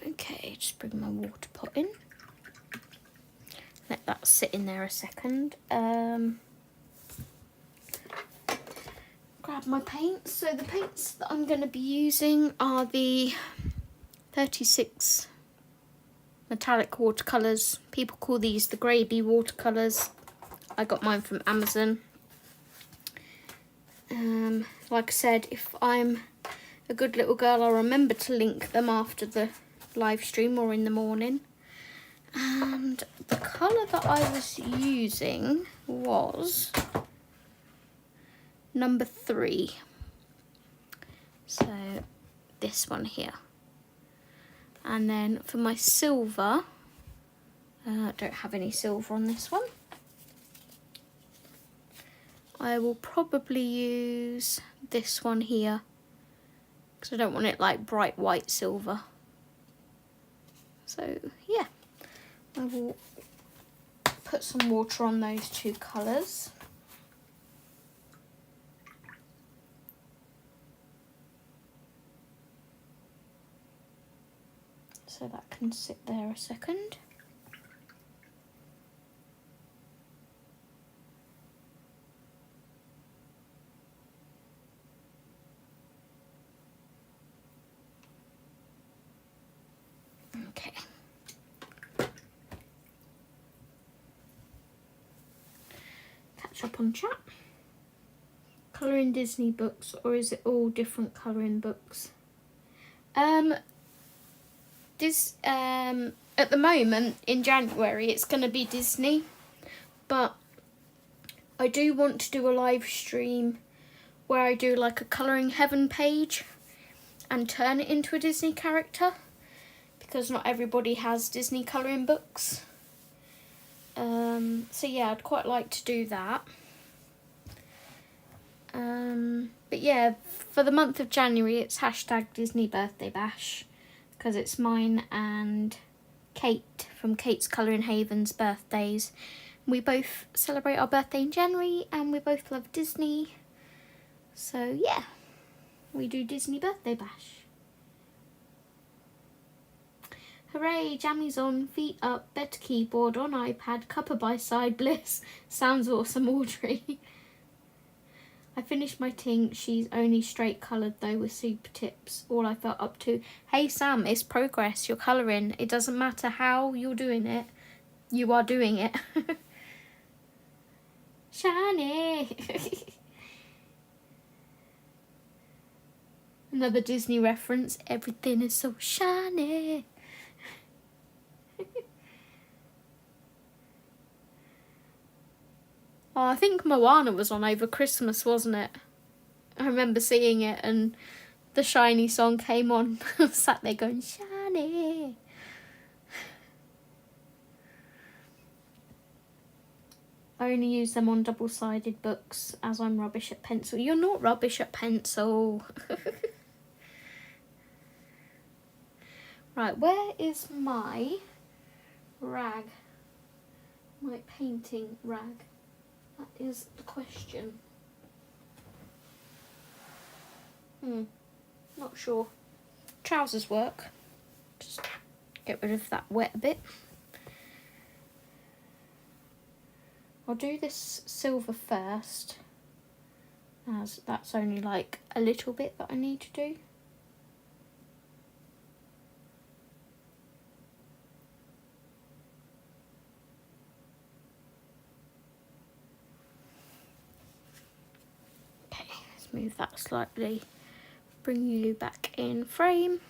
Okay, just bring my water pot in. Let that sit in there a second. Grab my paints. So the paints that I'm going to be using are the 36 metallic watercolours. People call these the Grey watercolours. I got mine from Amazon. Like I said, if I'm a good little girl, I'll remember to link them after the live stream or in the morning. And the colour that I was using was number 3. So this one here. And then for my silver, I don't have any silver on this one. I will probably use this one here because I don't want it like bright white silver. So yeah, I will put some water on those 2 colours. So that can sit there a second. catch up on chat. Colouring Disney books, or is it all different colouring books? At the moment in January it's going to be Disney, but I do want to do a live stream where I do like a KatesColouringHaven page and turn it into a Disney character, because not everybody has Disney colouring books. So yeah, I'd quite like to do that. But yeah, for the month of January it's hashtag Disney Birthday Bash, because it's mine and Kate from KatesColouringHaven's birthdays. We both celebrate our birthday in January and we both love Disney. So yeah, we do Disney Birthday Bash. Hooray, jammies on, feet up, better keyboard, on iPad, cuppa by side, bliss. Sounds awesome, Audrey. I finished my tink, she's only straight coloured though with super tips, all I felt up to. Hey Sam, it's progress, you're colouring. It doesn't matter how you're doing it, you are doing it. Shiny. Another Disney reference, everything is so shiny. Oh, I think Moana was on over Christmas, wasn't it? I remember seeing it and the shiny song came on. I sat there going, shiny. I only use them on double-sided books as I'm rubbish at pencil. You're not rubbish at pencil. Right, where is my rag? My painting rag? That is the question. Not sure. Trousers work. Just get rid of that wet bit. I'll do this silver first, as that's only like a little bit that I need to do. Okay, let's move that slightly, bring you back in frame.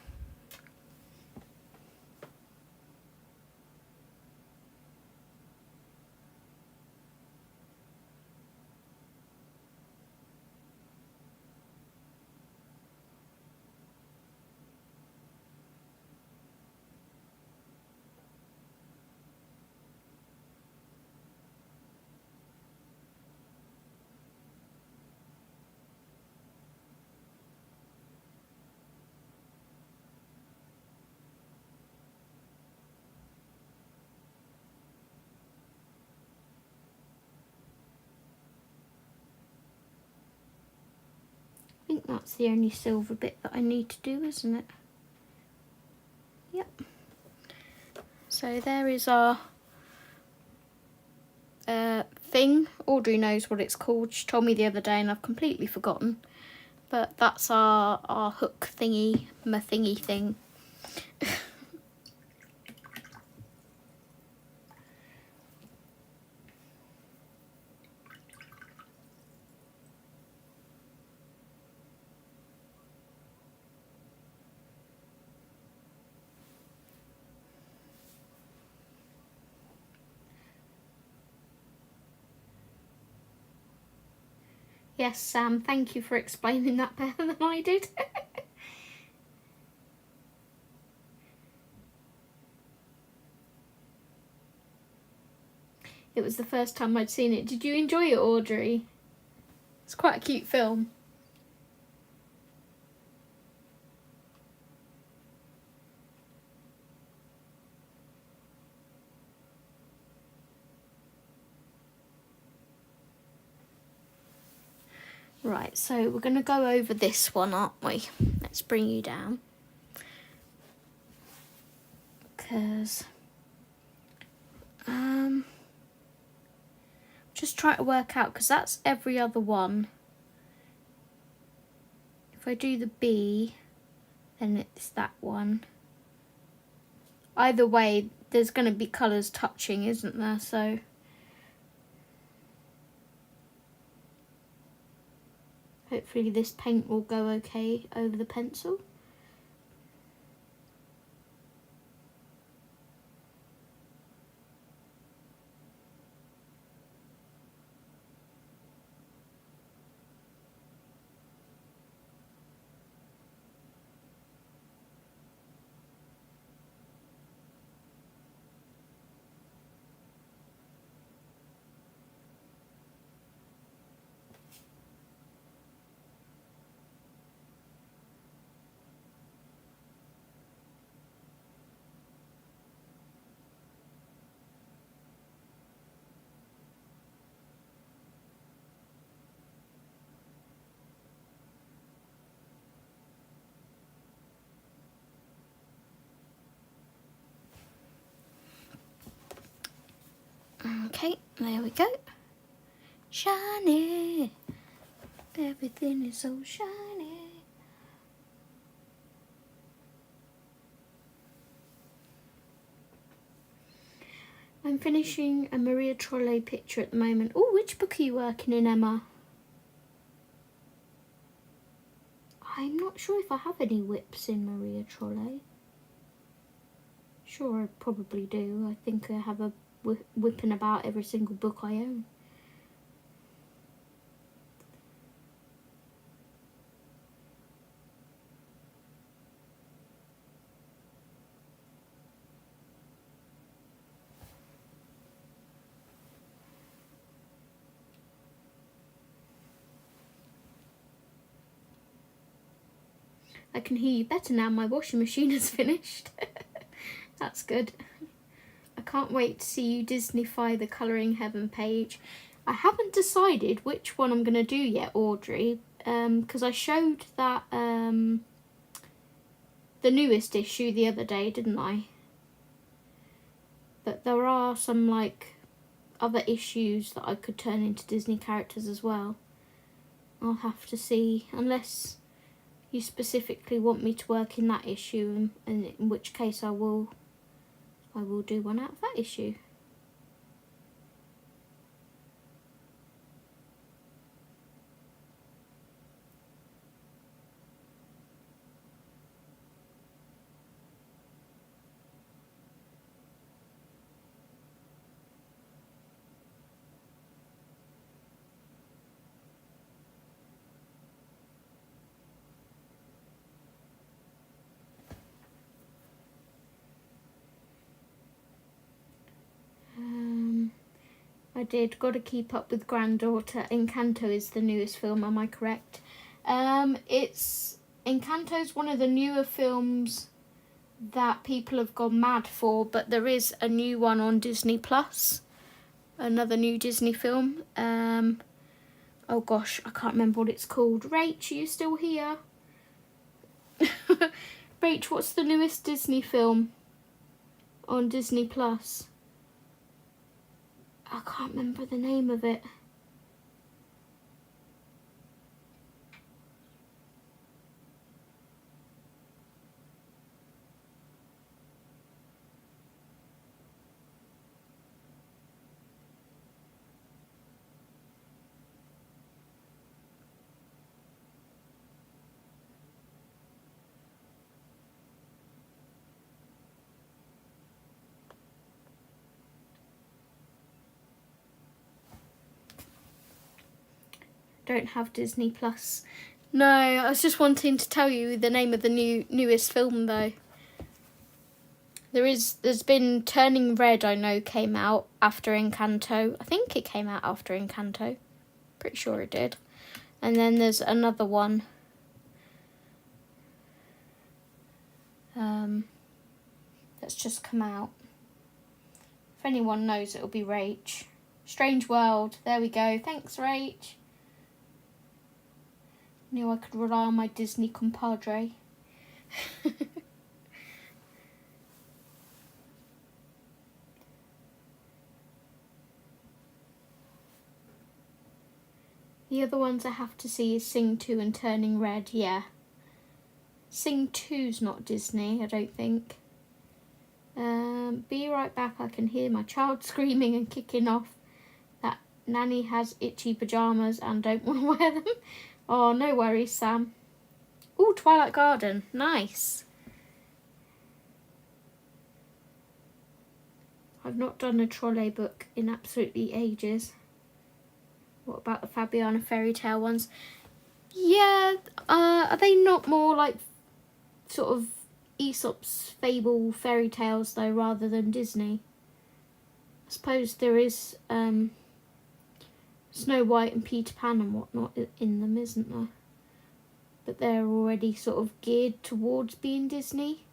I think that's the only silver bit that I need to do, isn't it? Yep. So there is our thing. Audrey knows what it's called. She told me the other day and I've completely forgotten. But that's our hook thingy, my thingy thing. Yes, Sam, thank you for explaining that better than I did. It was the first time I'd seen it. Did you enjoy it, Audrey? It's quite a cute film. Right, so we're going to go over this one, aren't we? Let's bring you down. Because just try to work out, because that's every other one. If I do the B, then it's that one. Either way, there's going to be colours touching, isn't there? So Hopefully this paint will go okay over the pencil. Okay, there we go. Shiny. Everything is so shiny. I'm finishing a Maria Trolle picture at the moment. Oh, which book are you working in, Emma? I'm not sure if I have any whips in Maria Trolle. Sure, I probably do. I think I have a whip in about every single book I own. I can hear you better now. My washing machine is finished. That's good. I can't wait to see you Disneyfy the Colouring Heaven page. I haven't decided which one I'm going to do yet, Audrey, because I showed that the newest issue the other day, didn't I? But there are some like other issues that I could turn into Disney characters as well. I'll have to see, unless you specifically want me to work in that issue, and in which case I will do one out of that issue. I did. Got to keep up with granddaughter. Encanto is the newest film, am I correct? Encanto's one of the newer films that people have gone mad for, but there is a new one on Disney Plus, another new Disney film. Oh gosh, I can't remember what it's called. Rach, are you still here? Rach, what's the newest Disney film on Disney Plus? I can't remember the name of it. Don't have Disney Plus. No, I was just wanting to tell you the name of the newest film though. There's been Turning Red, I know, came out after Encanto. I think it came out after Encanto. Pretty sure it did. And then there's another one. That's just come out. If anyone knows, it'll be Rach. Strange World. There we go. Thanks, Rach. Knew I could rely on my Disney compadre. The other ones I have to see is Sing 2 and Turning Red, yeah. Sing 2's not Disney, I don't think. Be right back, I can hear my child screaming and kicking off that Nanny has itchy pyjamas and don't want to wear them. Oh, no worries, Sam. Oh, Twilight Garden. Nice. I've not done a trolley book in absolutely ages. What about the Fabiana fairy tale ones? Yeah, are they not more like sort of Aesop's fable fairy tales though, rather than Disney? I suppose there is Snow White and Peter Pan and whatnot in them, isn't there? But they're already sort of geared towards being Disney.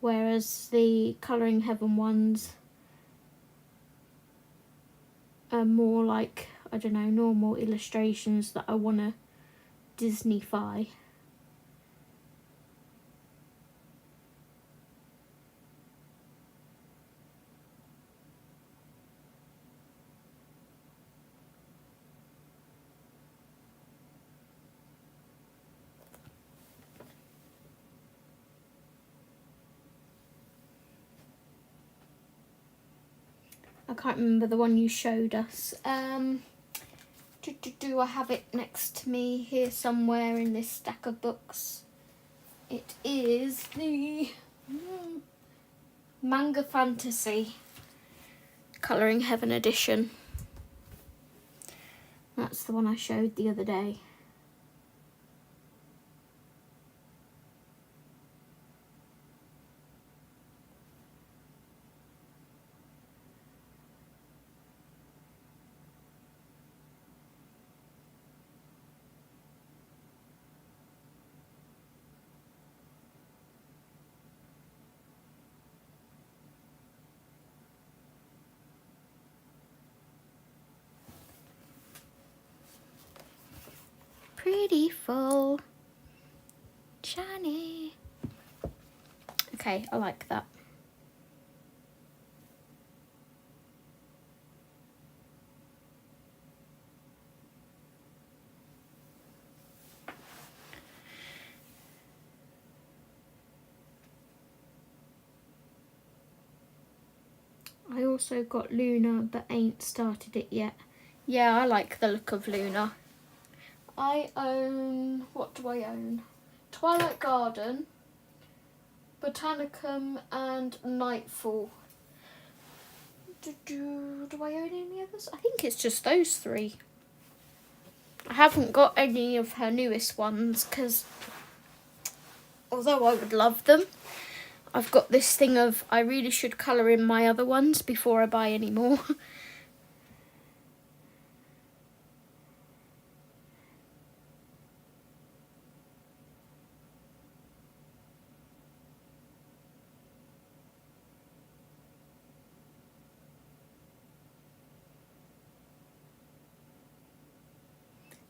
Whereas the Colouring Heaven ones are more like, I don't know, normal illustrations that I want to Disney-fy. I can't remember the one you showed us. I have it next to me here somewhere in this stack of books. It is the Manga Fantasy Colouring Heaven edition. That's the one I showed the other day. Pretty full. Shiny. Okay, I like that. I also got Luna, but ain't started it yet. Yeah, I like the look of Luna. I own, what do I own? Twilight Garden, Botanicum and Nightfall. Do I own any others? I think it's just those three. I haven't got any of her newest ones because although I would love them, I've got this thing of I really should colour in my other ones before I buy any more.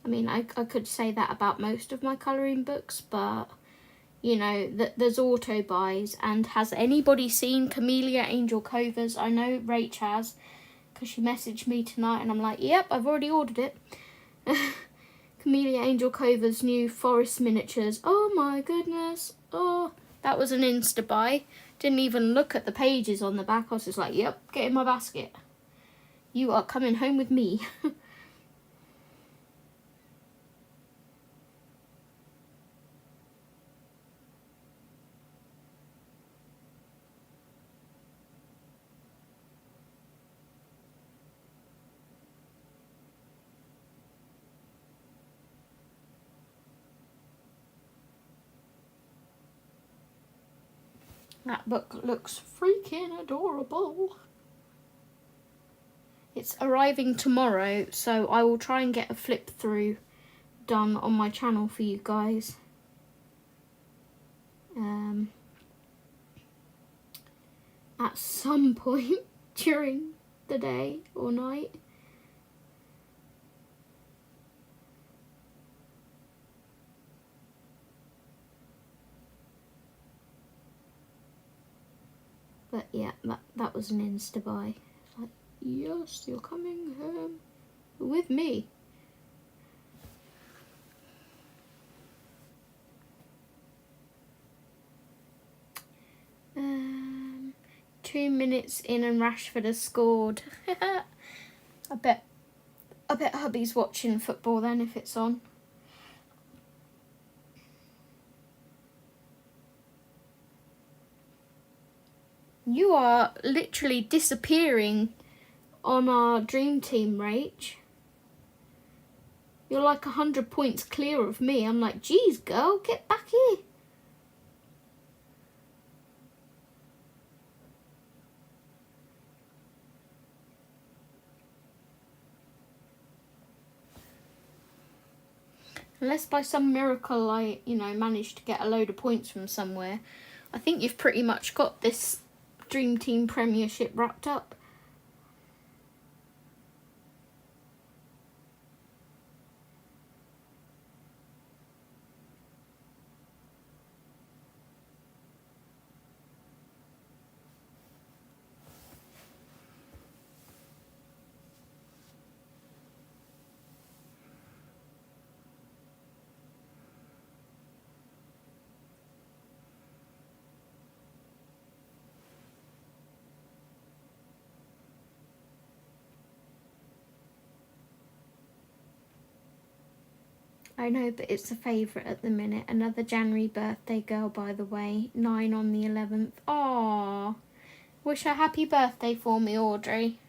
I mean, I could say that about most of my colouring books, but, you know, there's auto buys. And has anybody seen Camellia Angel Covers? I know Rach has, because she messaged me tonight, and I'm like, yep, I've already ordered it. Camellia Angel Covers new forest miniatures. Oh my goodness. Oh, that was an Insta buy. Didn't even look at the pages on the back. I was just like, yep, get in my basket. You are coming home with me. That book looks freaking adorable. It's arriving tomorrow, so I will try and get a flip through done on my channel for you guys. At some point during the day or night. But yeah, that was an Insta buy. Like, yes, you're coming home with me. Um, 2 minutes in and Rashford has scored. I I bet hubby's watching football then if it's on. You are literally disappearing on our dream team, Rach. You're like 100 points clear of me. I'm like, geez, girl, get back here. Unless by some miracle I, managed to get a load of points from somewhere. I think you've pretty much got this Dream Team Premiership wrapped up. I know, but it's a favourite at the minute. Another January birthday girl, by the way. 9 on the 11th. Aww. Wish her happy birthday for me, Audrey.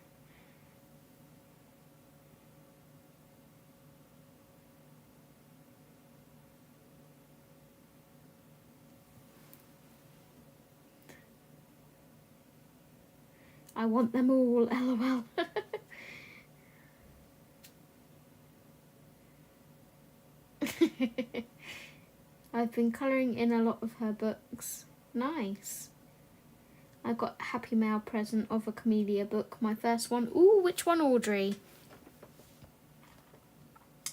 I want them all, LOL. I've been colouring in a lot of her books. Nice. I got a Happy Mail present of a Camellia book, my first one. Ooh, which one, Audrey?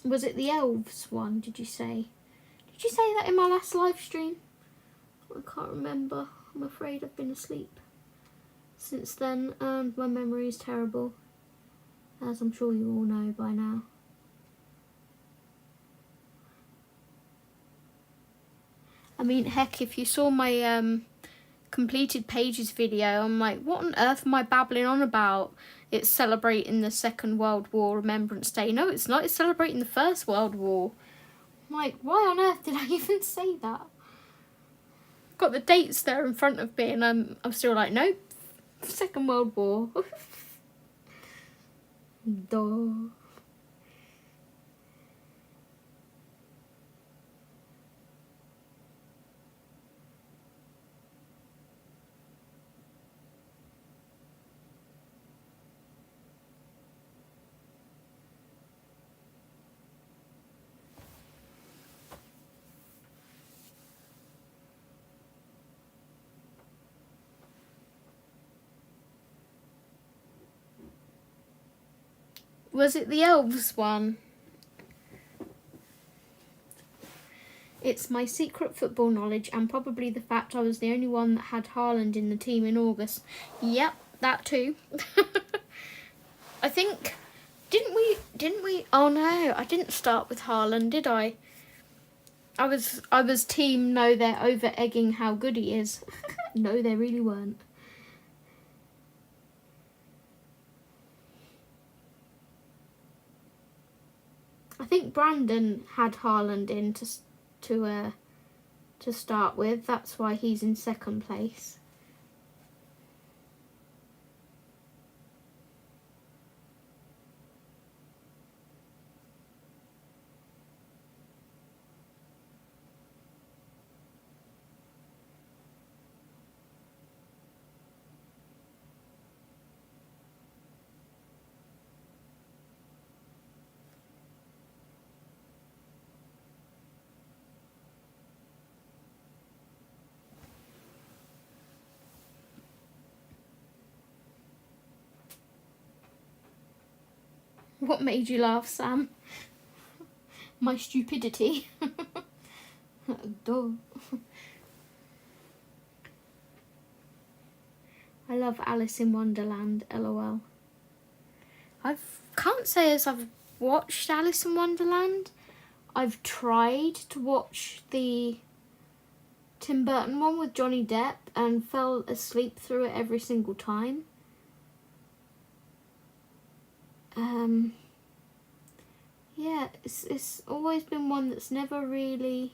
Was it the elves one, did you say? Did you say that in my last live stream? I can't remember. I'm afraid I've been asleep since then, and my memory is terrible, as I'm sure you all know by now. I mean, heck, if you saw my completed pages video, I'm like, what on earth am I babbling on about? It's celebrating the Second World War Remembrance Day. No, it's not. It's celebrating the First World War. I'm like, why on earth did I even say that? Got the dates there in front of me, and I'm still like, nope, Second World War. Duh. Was it the elves one? It's my secret football knowledge, and probably the fact I was the only one that had Haaland in the team in August. Yep, that too. I think, didn't we? Oh no, I didn't start with Haaland, did I? I was team, no, they're over egging how good he is. No, they really weren't. I think Brandon had Haaland in to start with. That's why he's in second place. What made you laugh, Sam? My stupidity. Duh. I love Alice in Wonderland, LOL. Can't say as I've watched Alice in Wonderland. I've tried to watch the Tim Burton one with Johnny Depp and fell asleep through it every single time. yeah, it's always been one that's never really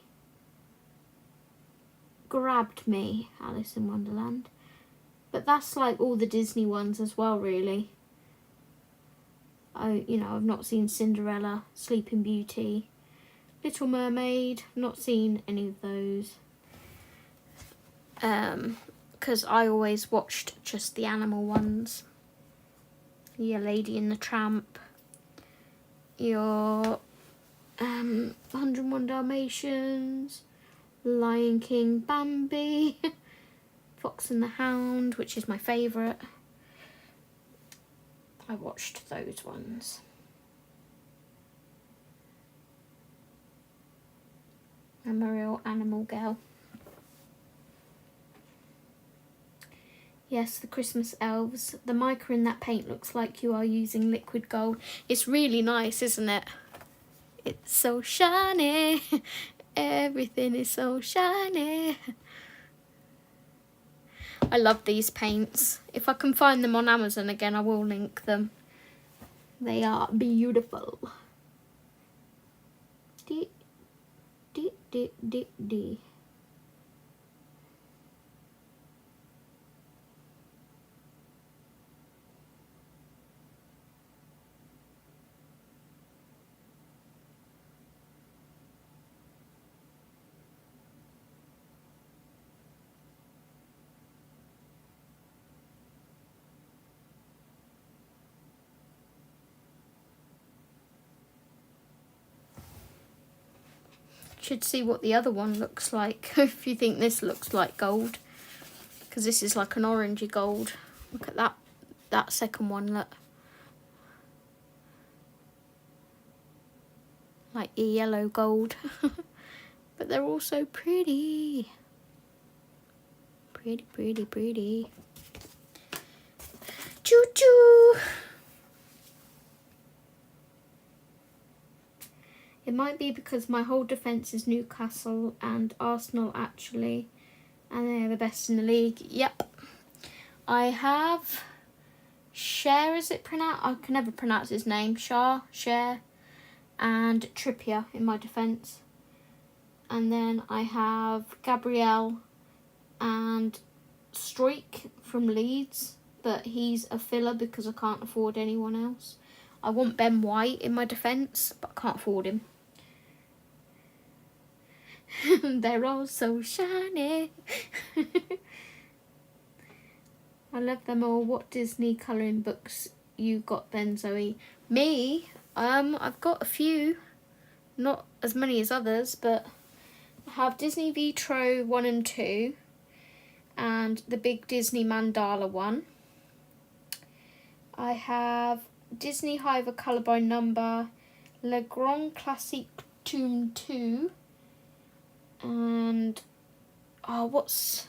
grabbed me, Alice in Wonderland. But that's like all the Disney ones as well, really. I've not seen Cinderella, Sleeping Beauty, Little Mermaid. Not seen any of those. Because I always watched just the animal ones. Your Lady and the Tramp, your 101 Dalmatians, Lion King, Bambi, Fox and the Hound, which is my favourite. I watched those ones. I'm a real animal girl. Yes, the Christmas elves. The mica in that paint looks like you are using liquid gold. It's really nice, isn't it? It's so shiny. Everything is so shiny. I love these paints. If I can find them on Amazon again, I will link them. They are beautiful. Dee, dee, dee, dee, dee. Should see what the other one looks like if you think this looks like gold, because this is like an orangey gold. Look at that second one, look, like a yellow gold. But they're all so pretty. Pretty. Choo choo. It might be because my whole defence is Newcastle and Arsenal, actually, and they're the best in the league. Yep. I have Cher, is it pronounced? I can never pronounce his name. Cher, and Trippier in my defence. And then I have Gabriel and Struijk from Leeds, but he's a filler because I can't afford anyone else. I want Ben White in my defence, but I can't afford him. They're all so shiny. I love them all. What Disney colouring books you got then, Zoe? Me? I've got a few. Not as many as others, but I have Disney Vitro 1 and 2 and the big Disney Mandala one. I have Disney Hiver Colour by Number, Le Grand Classique Tome 2, and what's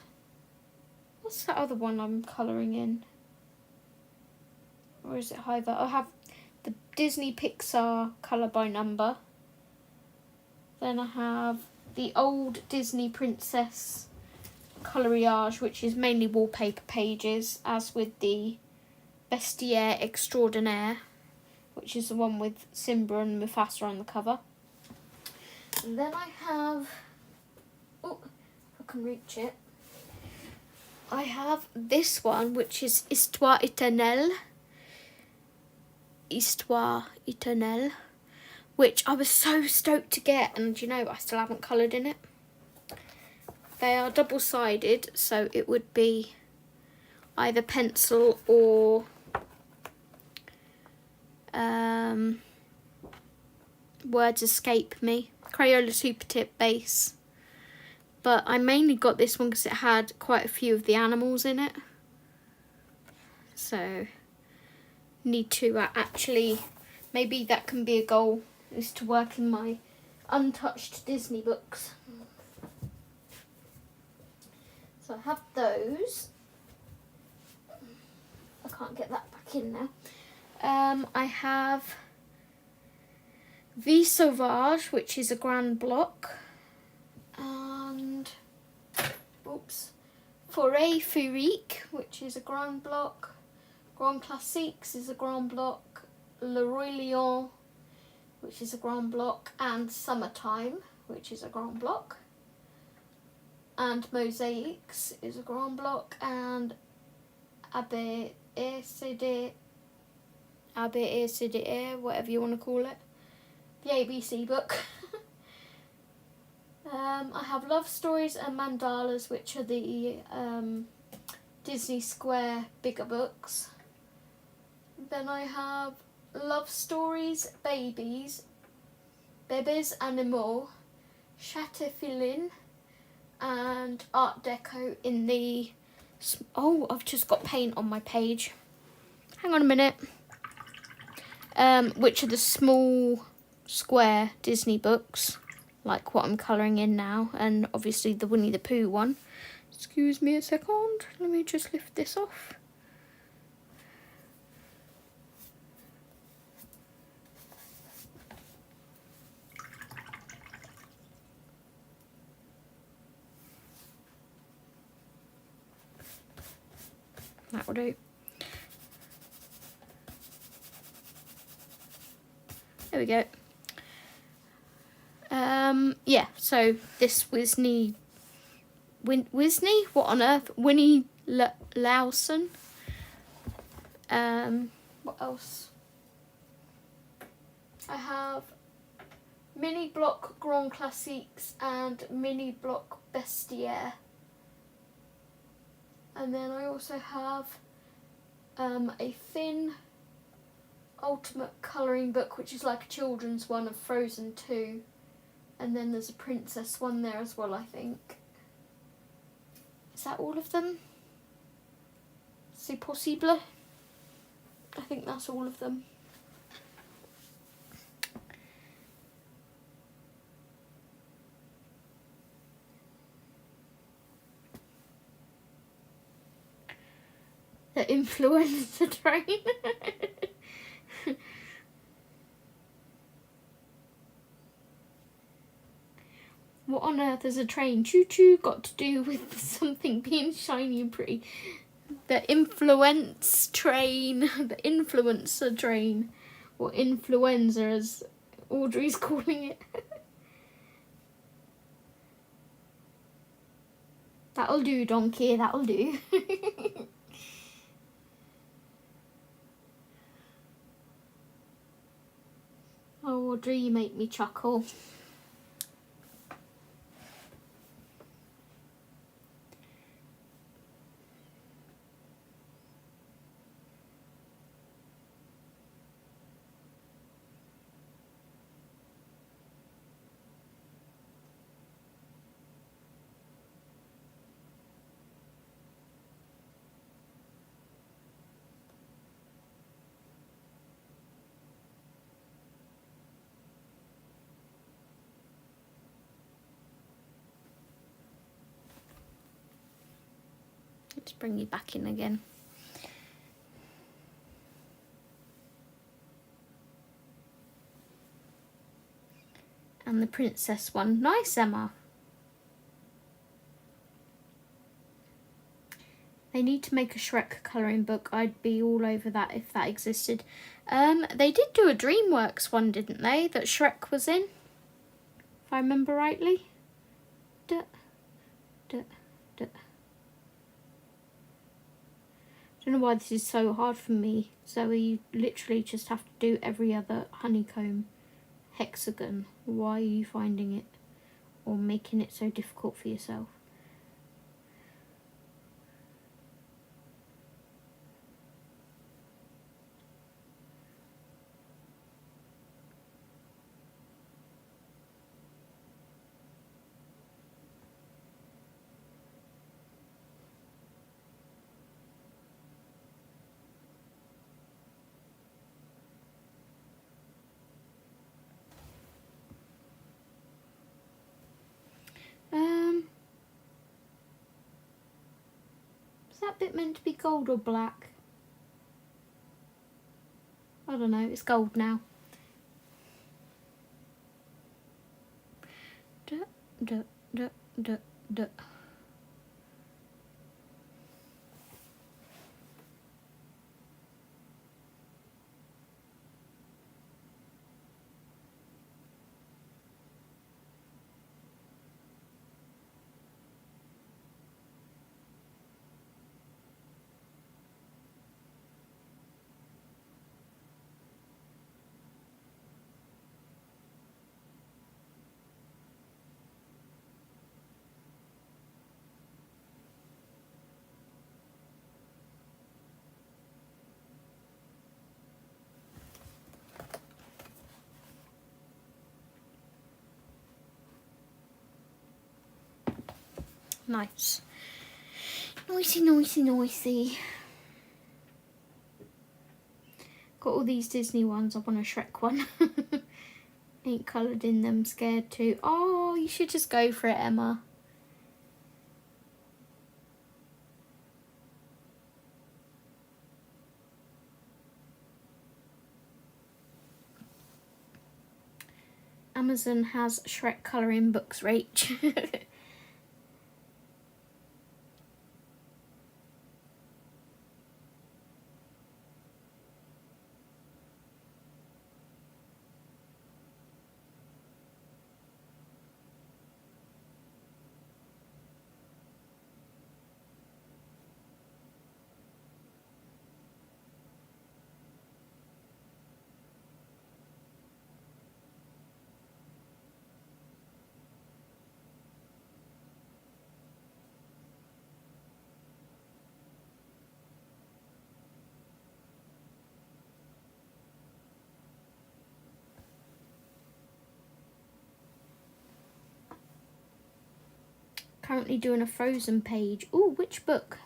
that other one I'm colouring in? Or is it Hiver? I have the Disney Pixar Colour by Number. Then I have the old Disney Princess Coloriage, which is mainly wallpaper pages, as with the Bestiaire Extraordinaire, which is the one with Simba and Mufasa on the cover. And then I have, if I can reach it, I have this one, which is Histoire Éternelle, which I was so stoked to get, and I still haven't coloured in it. They are double-sided, so it would be either pencil or words escape me, Crayola Super Tip base. But I mainly got this one because it had quite a few of the animals in it. So, need to actually, maybe that can be a goal, is to work in my untouched Disney books. So I have those. I can't get that back in now. I have Vie Sauvage, which is a grand block, and Forêt Féerique, which is a grand block. Grand Classiques is a grand block. Le Roi Lion which is a grand block, and Summertime, which is a grand block, and Mosaics is a grand block, and Abe Ecide, whatever you want to call it, the ABC book. I have Love Stories and Mandalas, which are the Disney Square bigger books. Then I have Love Stories, Bébés Animaux, Chatefilin, and Art Deco in the... Oh, I've just got paint on my page. Hang on a minute. Which are the small square Disney books, like what I'm colouring in now, and obviously the Winnie the Pooh one. Excuse me a second, let me just lift this off. That will do. There we go. Yeah, so this Wisney, what on earth? Winnie Lawson. What else? I have Mini Block Grand Classiques and Mini Block Bestiaire. And then I also have a thin ultimate colouring book, which is like a children's one of Frozen 2. And then there's a princess one there as well, I think. Is that all of them? C'est possible? I think that's all of them. The influenza train. What on earth is a train choo-choo got to do with something being shiny and pretty? The influence train, the influencer train, or influenza as Audrey's calling it. That'll do, donkey, that'll do. Oh, Audrey, you make me chuckle. Let's bring you back in again. And the princess one. Nice, Emma. They need to make a Shrek colouring book. I'd be all over that if that existed. They did do a DreamWorks one, didn't they? That Shrek was in, if I remember rightly. Duh, duh, duh. I don't know why this is so hard for me. Zoe, you literally just have to do every other honeycomb hexagon. Why are you finding it or making it so difficult for yourself? Is that bit meant to be gold or black? I don't know, it's gold now. Duh, duh, duh, duh, duh. Nice. Noisy, noisy, noisy. Got all these Disney ones. I want a Shrek one. Ain't coloured in them, scared too. Oh, you should just go for it, Emma. Amazon has Shrek colouring books, Rach. Currently doing a Frozen page. Ooh, which book?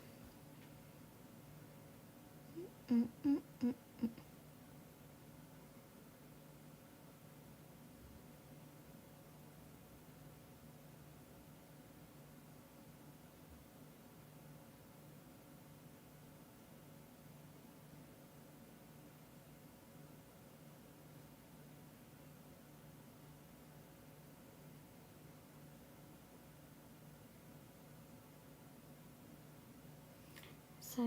So,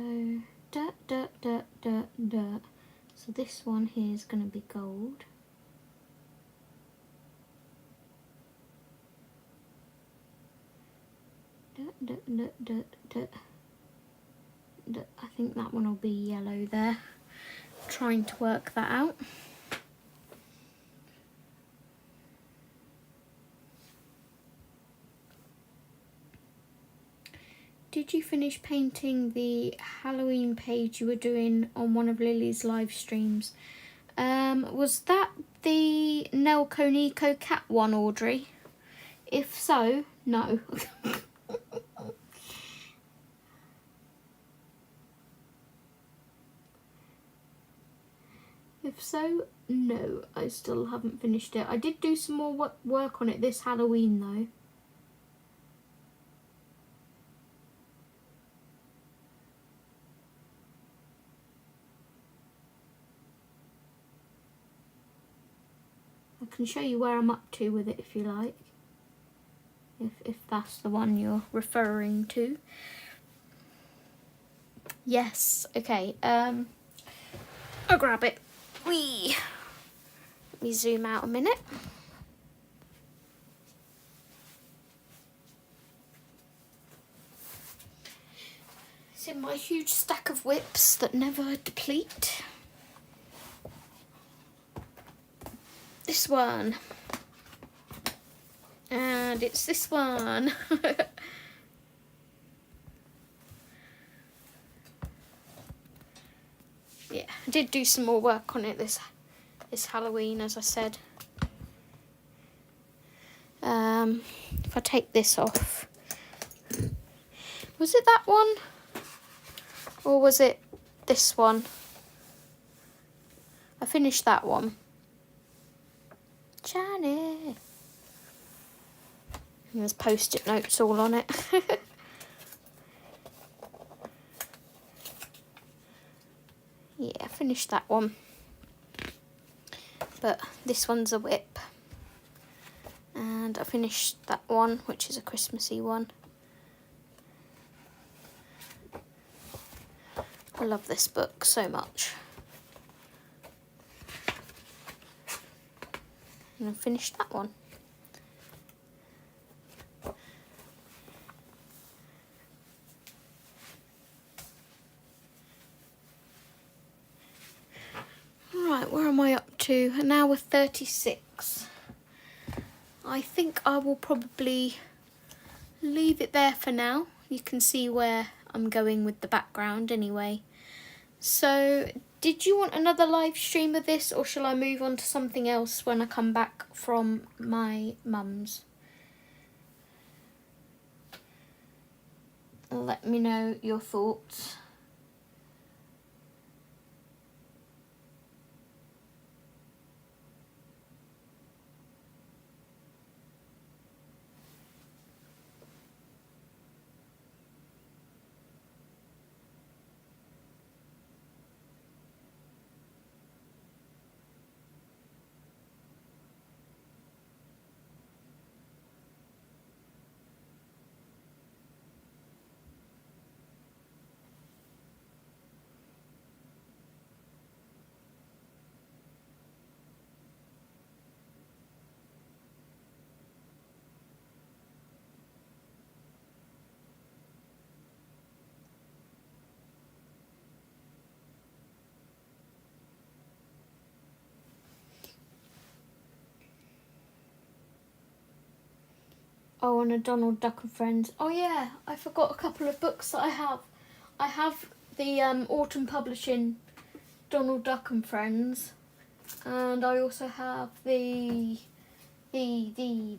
So this one here is going to be gold. I think that one will be yellow there. Trying to work that out. Did you finish painting the Halloween page you were doing on one of Lily's live streams? Was that the Nelco Nico cat one, Audrey? If so, no. If so, no, I still haven't finished it. I did do some more work on it this Halloween though. I can show you where I'm up to with it if you like. If that's the one you're referring to. Yes, okay. I'll grab it. Whee! Let me zoom out a minute. It's in my huge stack of whips that never deplete. This one. And it's this one. Yeah, I did do some more work on it this Halloween, as I said. If I take this off, was it that one or was it this one? I finished that one. Shiny. And there's post-it notes all on it. Yeah, I finished that one. But this one's a whip. And I finished that one, which is a Christmassy one. I love this book so much. And I finished that one. Right, where am I up to? An hour 36. I think I will probably leave it there for now. You can see where I'm going with the background anyway. So, did you want another live stream of this, or shall I move on to something else when I come back from my mum's? let me know your thoughts. Oh, and a Donald Duck and Friends. Oh yeah, I forgot a couple of books that I have. I have the Autumn Publishing Donald Duck and Friends, and I also have the Disneyland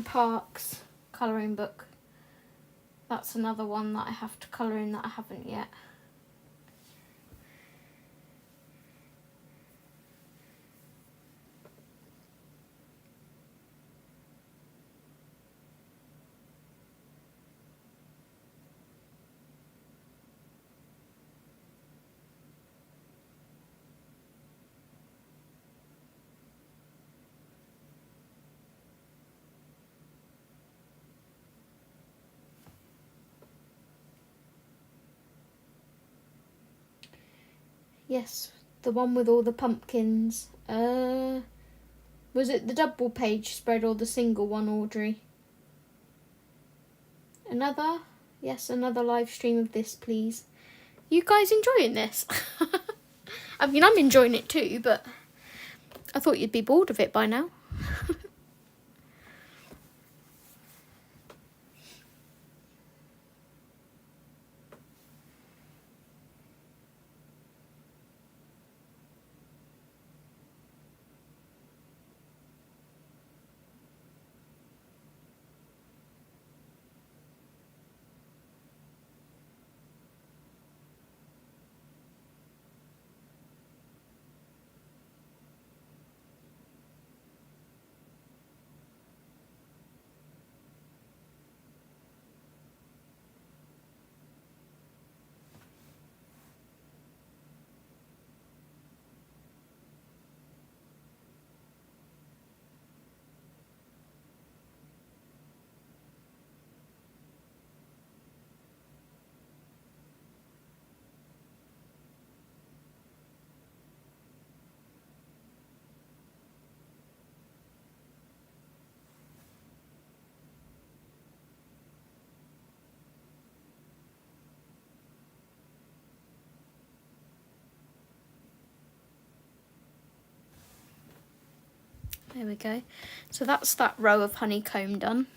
Parks colouring book. That's another one that I have to colour in that I haven't yet. Yes, the one with all the pumpkins. Was it the double page spread or the single one, Audrey? Another? Yes, another live stream of this, please. You guys enjoying this? I mean, I'm enjoying it too, but I thought you'd be bored of it by now. There we go. So that's that row of honeycomb done.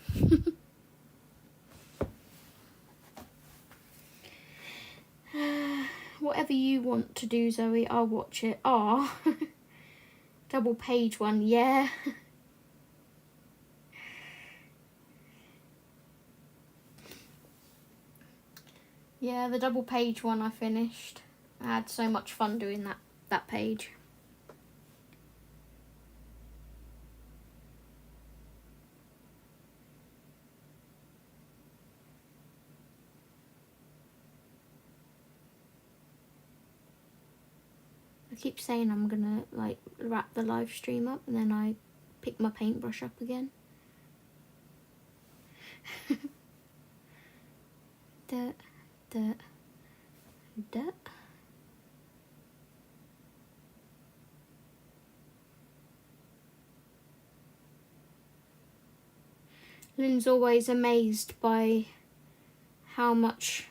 Whatever you want to do, Zoe, I'll watch it. Ah, double page one, yeah. Yeah, the double page one I finished. I had so much fun doing that page. I keep saying I'm gonna like wrap the live stream up and then I pick my paintbrush up again. Duh, duh, duh. Lynn's always amazed by how much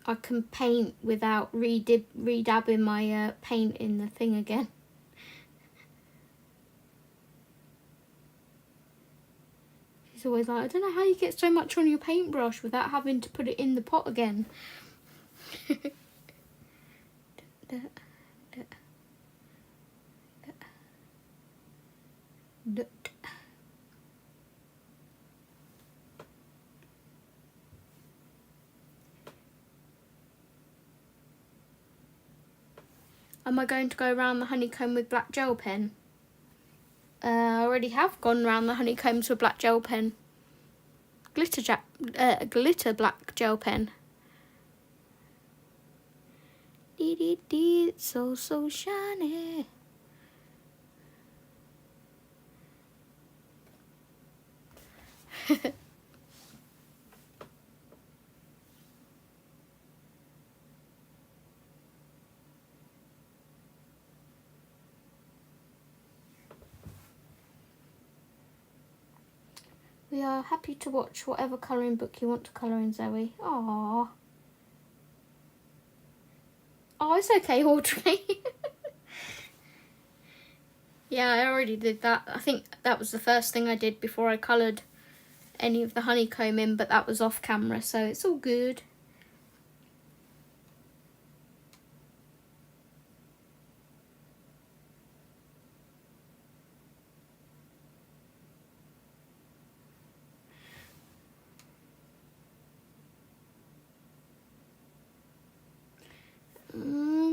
I can paint without redabbing my paint in the thing again. She's always like, I don't know how you get so much on your paintbrush without having to put it in the pot again. Am I going to go around the honeycomb with black gel pen? I already have gone around the honeycombs with black gel pen. Glitter black gel pen. Dee dee dee, it's so shiny. We are happy to watch whatever colouring book you want to colour in, Zoe. Aww. Oh, it's okay, Audrey. Yeah, I already did that. I think that was the first thing I did before I coloured any of the honeycomb in, but that was off camera, so it's all good.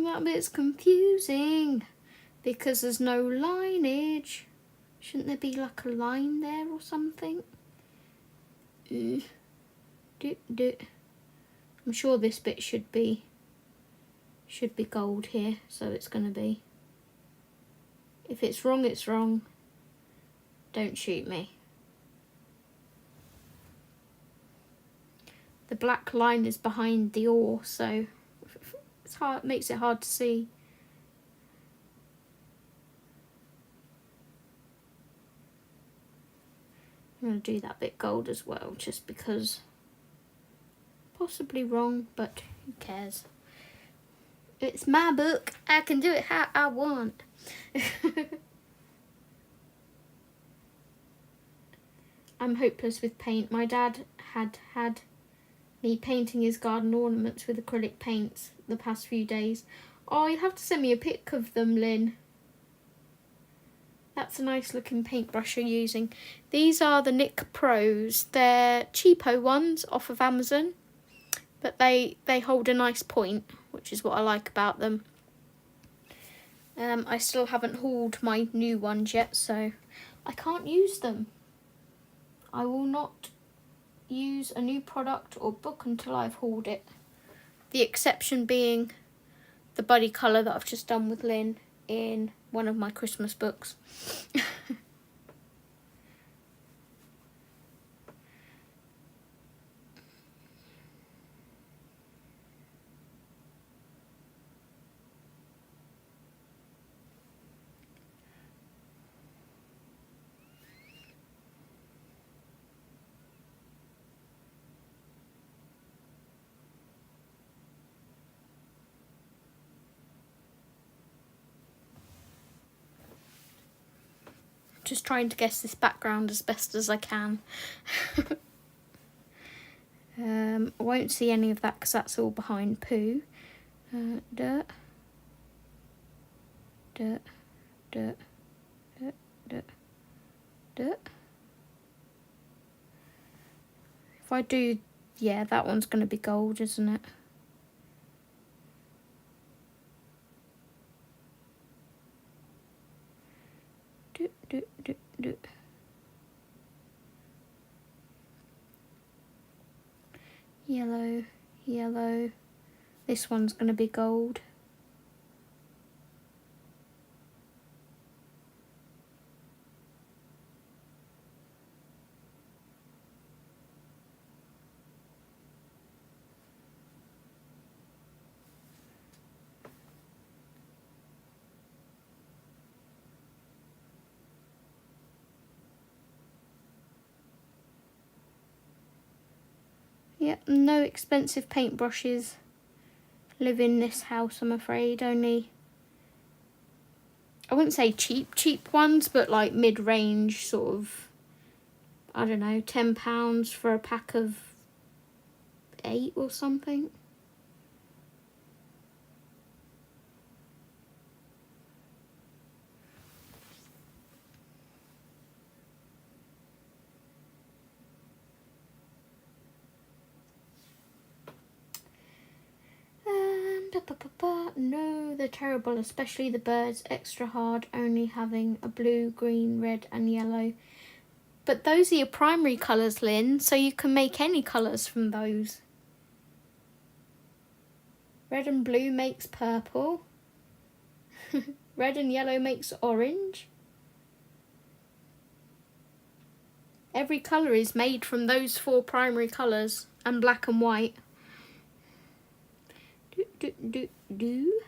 That bit's confusing because there's no lineage. Shouldn't there be like a line there or something? I'm sure this bit should be gold here, so it's going to be. If it's wrong, it's wrong. Don't shoot me. The black line is behind the oar, so it's hard, makes it hard to see. I'm going to do that bit gold as well, just because. Possibly wrong, but who cares? It's my book. I can do it how I want. I'm hopeless with paint. My dad had me painting his garden ornaments with acrylic paints the past few days. Oh, you'll have to send me a pic of them, Lynn. That's a nice looking paintbrush you're using. These are the Nick Pros. They're cheapo ones off of Amazon, but they hold a nice point, which is what I like about them. I still haven't hauled my new ones yet, so I can't use them. I will not use a new product or book until I've hauled it. The exception being the buddy colour that I've just done with Lynn in one of my Christmas books. Just trying to guess this background as best as I can. I won't see any of that because that's all behind poo. Dirt. Dirt. Dirt. Dirt. Dirt. Dirt. If I do, yeah, that one's going to be gold, isn't it? Yellow, yellow. This one's going to be gold. Yep, no expensive paintbrushes live in this house, I'm afraid. Only, I wouldn't say cheap ones, but like mid-range sort of, I don't know, £10 for a pack of 8 or something. No, they're terrible, especially the birds. Extra hard, only having a blue, green, red and yellow. But those are your primary colours, Lynn, so you can make any colours from those. Red and blue makes purple. Red and yellow makes orange. Every colour is made from those 4 primary colours and black and white. Do.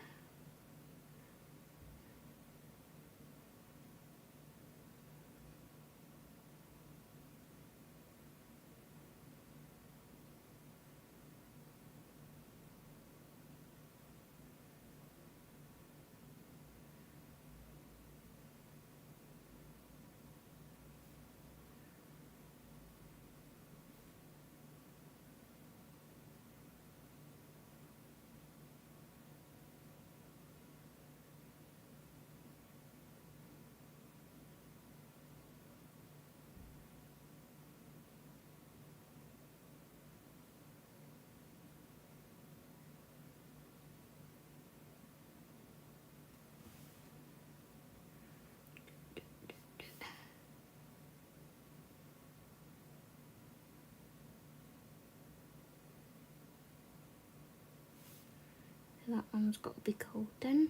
That one's got to be golden.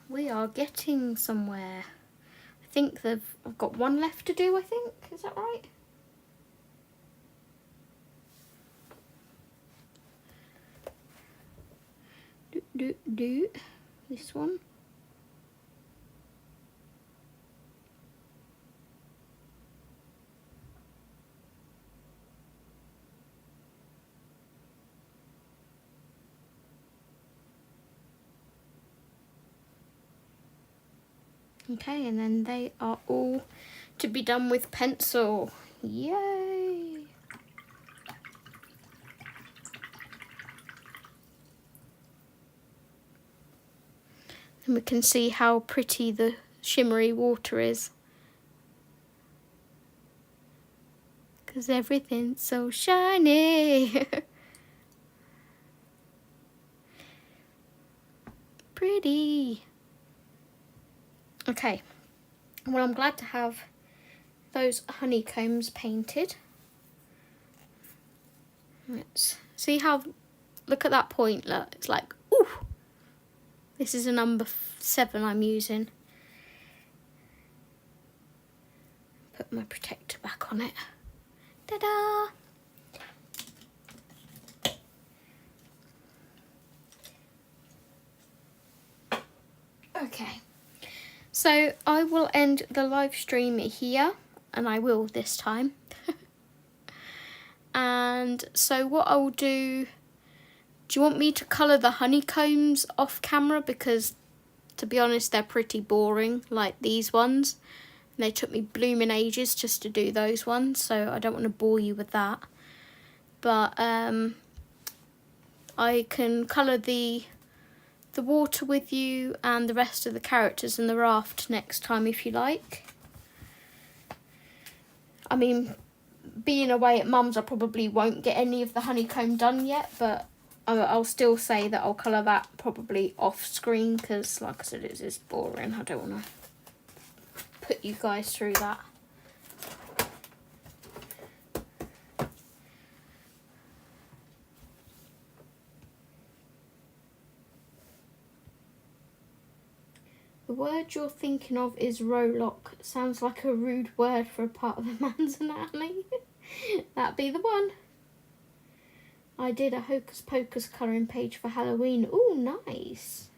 We are getting somewhere. I think I've got one left to do, I think. Is that right? Do. This one. Okay, and then they are all to be done with pencil. Yay! And we can see how pretty the shimmery water is. Because everything's so shiny. Pretty. Okay, well, I'm glad to have those honeycombs painted. Let's see how, look at that point, look, it's like, ooh, this is a number 7 I'm using. Put my protector back on it. Ta-da! Okay. So I will end the live stream here, and I will this time. And so what I'll do you want me to colour the honeycombs off camera? Because to be honest, they're pretty boring, like these ones. And they took me blooming ages just to do those ones, so I don't want to bore you with that. But I can colour the water with you and the rest of the characters in the raft next time if you like. I mean, being away at Mum's, I probably won't get any of the honeycomb done yet, but I'll still say that I'll colour that probably off screen because, like I said, it is boring. I don't want to put you guys through that. The word you're thinking of is rowlock. Sounds like a rude word for a part of a man's anatomy. That'd be the one. I did a Hocus Pocus colouring page for Halloween. Ooh, nice.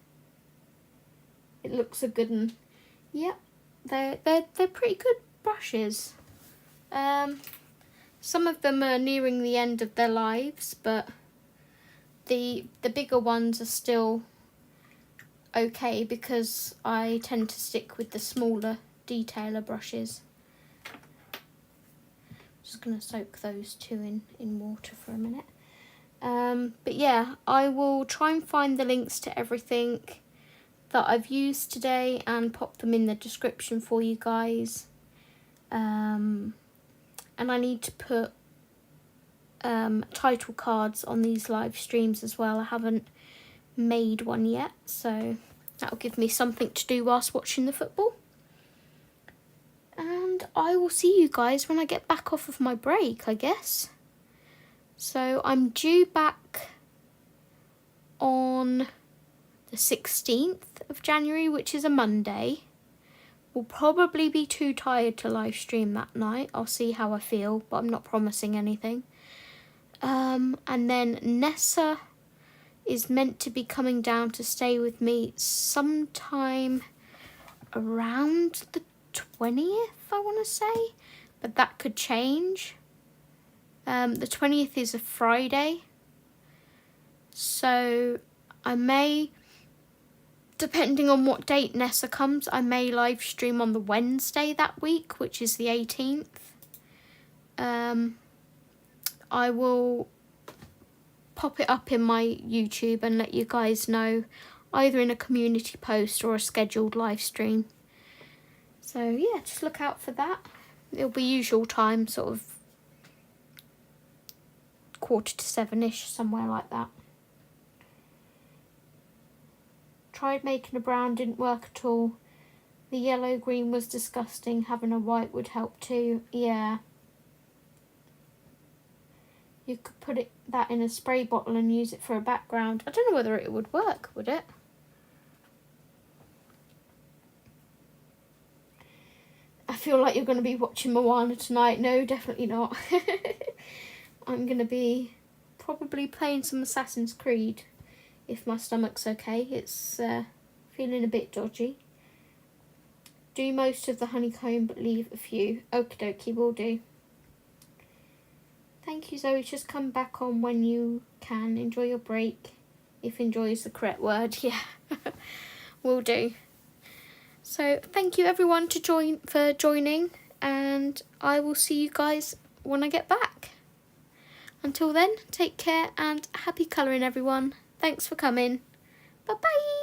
It looks a good one. Yep, they're pretty good brushes. Some of them are nearing the end of their lives, but the bigger ones are still okay because I tend to stick with the smaller detailer brushes. Just going to soak those two in water for a minute. But yeah, I will try and find the links to everything that I've used today and pop them in the description for you guys. And I need to put title cards on these live streams as well. I haven't made one yet, so that'll give me something to do whilst watching the football. And I will see you guys when I get back off of my break, I guess. So I'm due back on the 16th of January, which is a Monday. Will probably be too tired to live stream that night. I'll see how I feel, but I'm not promising anything. And then Nessa is meant to be coming down to stay with me sometime around the 20th, I want to say, but that could change. The 20th is a Friday, so I may, depending on what date Nessa comes, I may live stream on the Wednesday that week, which is the 18th. I will pop it up in my YouTube and let you guys know, either in a community post or a scheduled live stream. So yeah, just look out for that. It'll be usual time, sort of 6:45-ish, somewhere like that. Tried making a brown, didn't work at all. The yellow green was disgusting. Having a white would help too. Yeah. You could put that in a spray bottle and use it for a background. I don't know whether it would work, would it? I feel like you're going to be watching Moana tonight. No, definitely not. I'm going to be probably playing some Assassin's Creed, if my stomach's okay. It's feeling a bit dodgy. Do most of the honeycomb, but leave a few. Okie dokie, will do. Thank you, Zoe. Just come back on when you can. Enjoy your break. If enjoy is the correct word, yeah. Will do. So thank you everyone for joining, and I will see you guys when I get back. Until then, take care and happy colouring everyone. Thanks for coming. Bye bye.